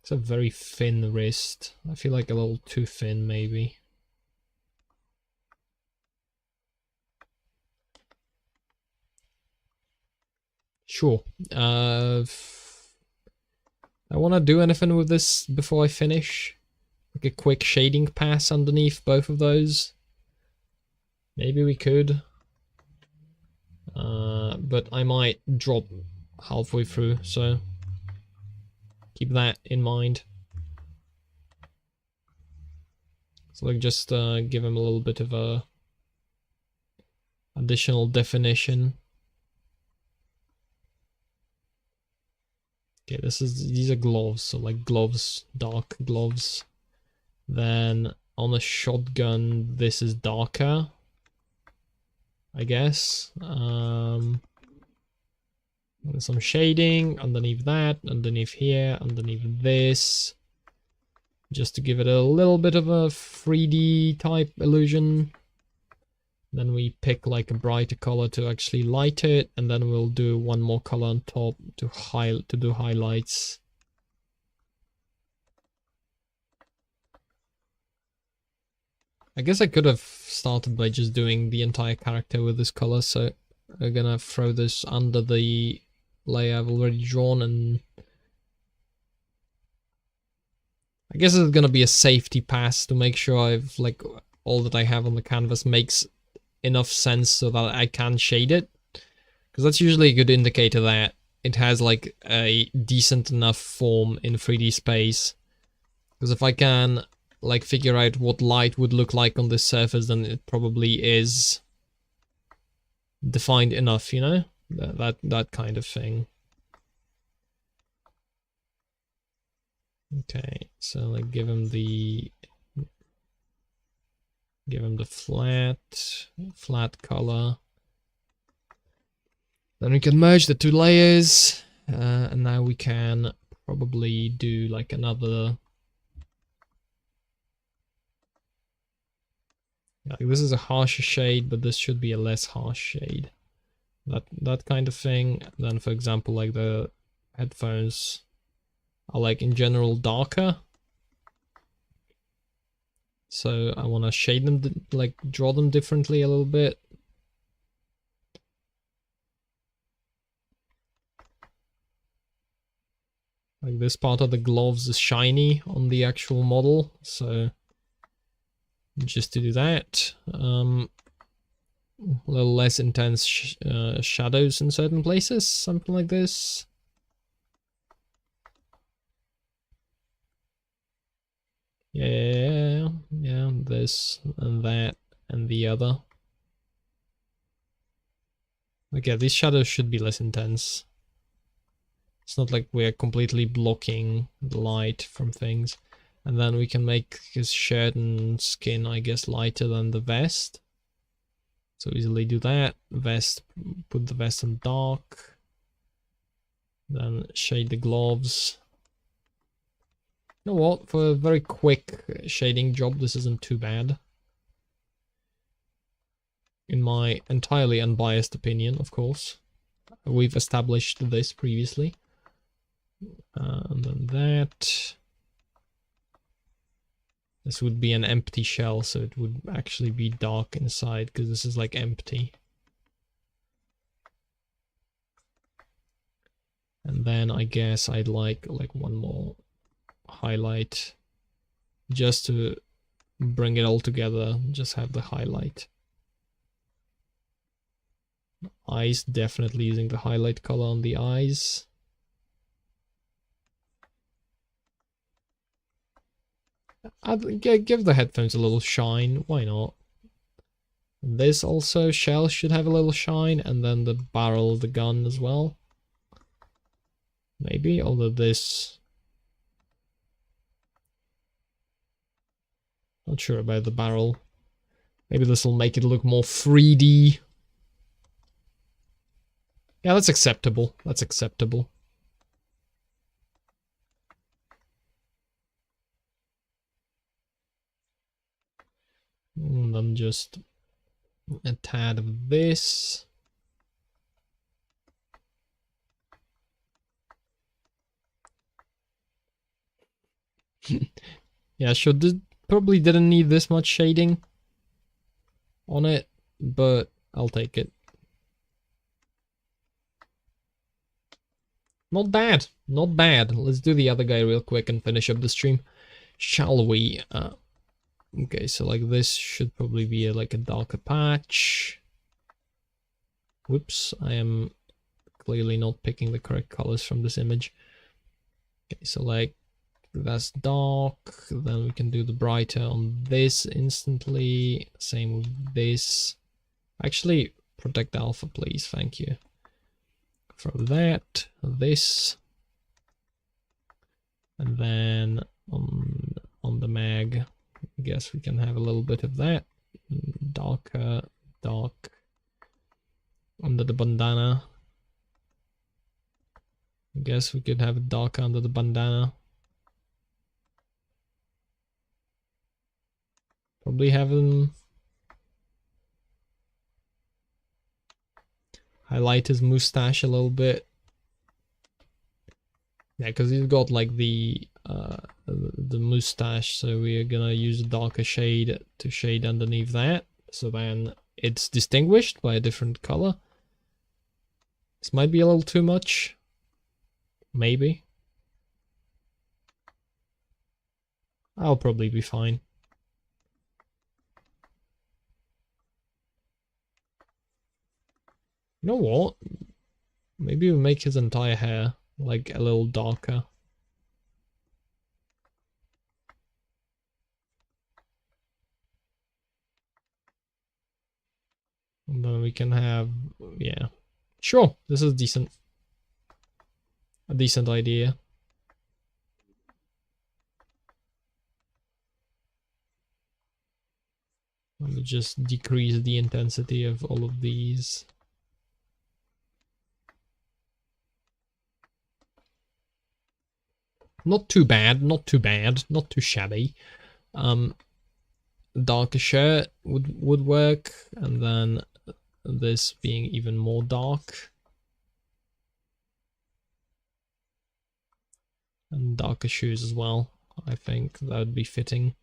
It's a very thin wrist. I feel like a little too thin, maybe. Sure. I want to do anything with this before I finish. Like a quick shading pass underneath both of those. Maybe we could. But I might drop halfway through, so keep that in mind. So like just give him a little bit of a additional definition. Okay, these are gloves, so like gloves, dark gloves. Then on a shotgun, this is darker, I guess. Some shading underneath that, underneath here, underneath this, just to give it a little bit of a 3D type illusion. Then we pick like a brighter color to actually light it, and then we'll do one more color on top to do highlights. I guess I could have started by just doing the entire character with this color, so I'm gonna throw this under the layer I've already drawn, and I guess it's gonna be a safety pass to make sure I've like all that I have on the canvas makes enough sense so that I can shade it, because that's usually a good indicator that it has like a decent enough form in 3D space. Because if I can like figure out what light would look like on this surface, then it probably is defined enough, you know, that kind of thing. Okay, so like give him the flat color. Then we can merge the two layers, and now we can probably do like another. Like this is a harsher shade, but this should be a less harsh shade. That kind of thing. Then, for example, like the headphones are like in general darker. So I want to shade them, like draw them differently a little bit. Like this part of the gloves is shiny on the actual model, so just to do that. A little less intense shadows in certain places, something like this. Yeah, yeah, this and that and the other. Okay, these shadows should be less intense. It's not like we're completely blocking the light from things. And then we can make his shirt and skin, I guess, lighter than the vest. So easily do that. Vest, put the vest on dark. Then shade the gloves. You know what? For a very quick shading job, this isn't too bad. In my entirely unbiased opinion, of course. We've established this previously. And then that. This would be an empty shell, so it would actually be dark inside, because this is like empty. And then I guess I'd like one more highlight just to bring it all together, just have the highlight. Eyes, definitely using the highlight color on the eyes. I'd give the headphones a little shine, why not? This also, shell should have a little shine, and then the barrel of the gun as well. Maybe, although this... Not sure about the barrel. Maybe this will make it look more 3D. Yeah, that's acceptable. That's acceptable. And then just a tad of this. Yeah, sure. This probably didn't need this much shading on it, but I'll take it. Not bad. Not bad. Let's do the other guy real quick and finish up the stream. Shall we? Okay, so like this should probably be like a darker patch. Whoops, I am clearly not picking the correct colors from this image. Okay, so like that's dark, then we can do the brighter on this instantly. Same with this. Actually, protect alpha, please. Thank you. From that, this, and then on the mag, I guess we can have a little bit of that. Darker, dark, under the bandana. I guess we could have it darker under the bandana. Probably have him highlight his mustache a little bit. Yeah, because he's got like the mustache, so we're gonna use a darker shade to shade underneath that, so then it's distinguished by a different color. This might be a little too much. Maybe. I'll probably be fine. You know what? Maybe we make his entire hair like a little darker. And then we can have, yeah. Sure, this is decent. A decent idea. Let me just decrease the intensity of all of these. Not too bad, not too bad, not too shabby. Darker shirt would work, and then this being even more dark. And darker shoes as well. I think that would be fitting.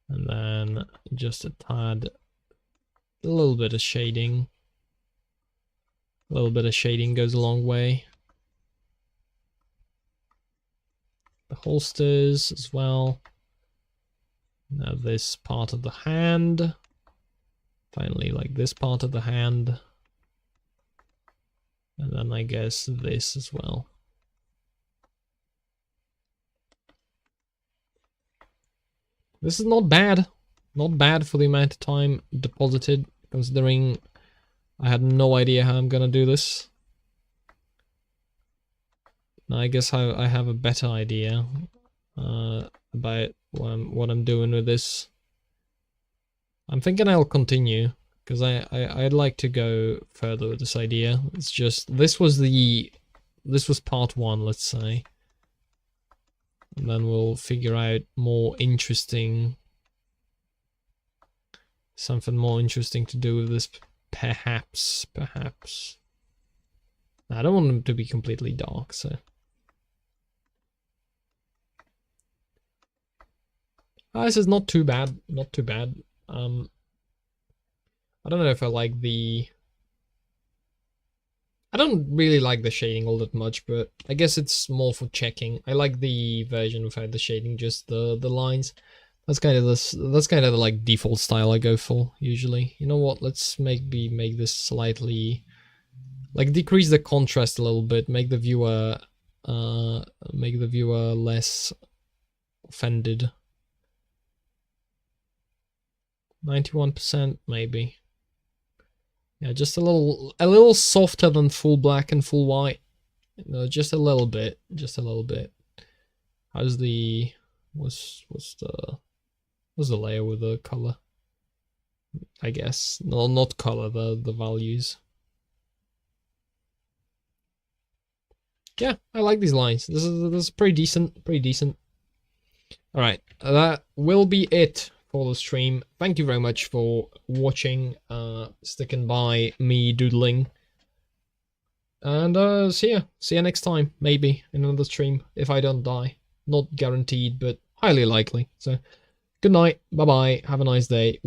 And then just a tad, a little bit of shading. A little bit of shading goes a long way. The holsters as well. Now this part of the hand. Finally, like this part of the hand. And then I guess this as well. This is not bad. Not bad for the amount of time deposited, considering I had no idea how I'm gonna do this. Now I guess I have a better idea about what I'm doing with this. I'm thinking I'll continue, because I'd like to go further with this idea. It's just, this was part 1, let's say. And then we'll figure out something more interesting to do with this, perhaps. I don't want them to be completely dark, so. This is not too bad, I don't know if I like I don't really like the shading all that much, but I guess it's more for checking. I like the version without the shading, just the lines. That's kind of the like default style I go for usually. You know what? Let's maybe make this slightly, like, decrease the contrast a little bit, make the viewer less offended. 91% maybe. Yeah, just a little softer than full black and full white. No, just a little bit. How's the what's the layer with the color? I guess no, not color. The values. Yeah, I like these lines. This is pretty decent. All right, that will be it for the stream. Thank you very much for watching, sticking by me doodling, and see you next time, maybe in another stream if I don't die. Not guaranteed, but highly likely. So good night, bye bye, have a nice day.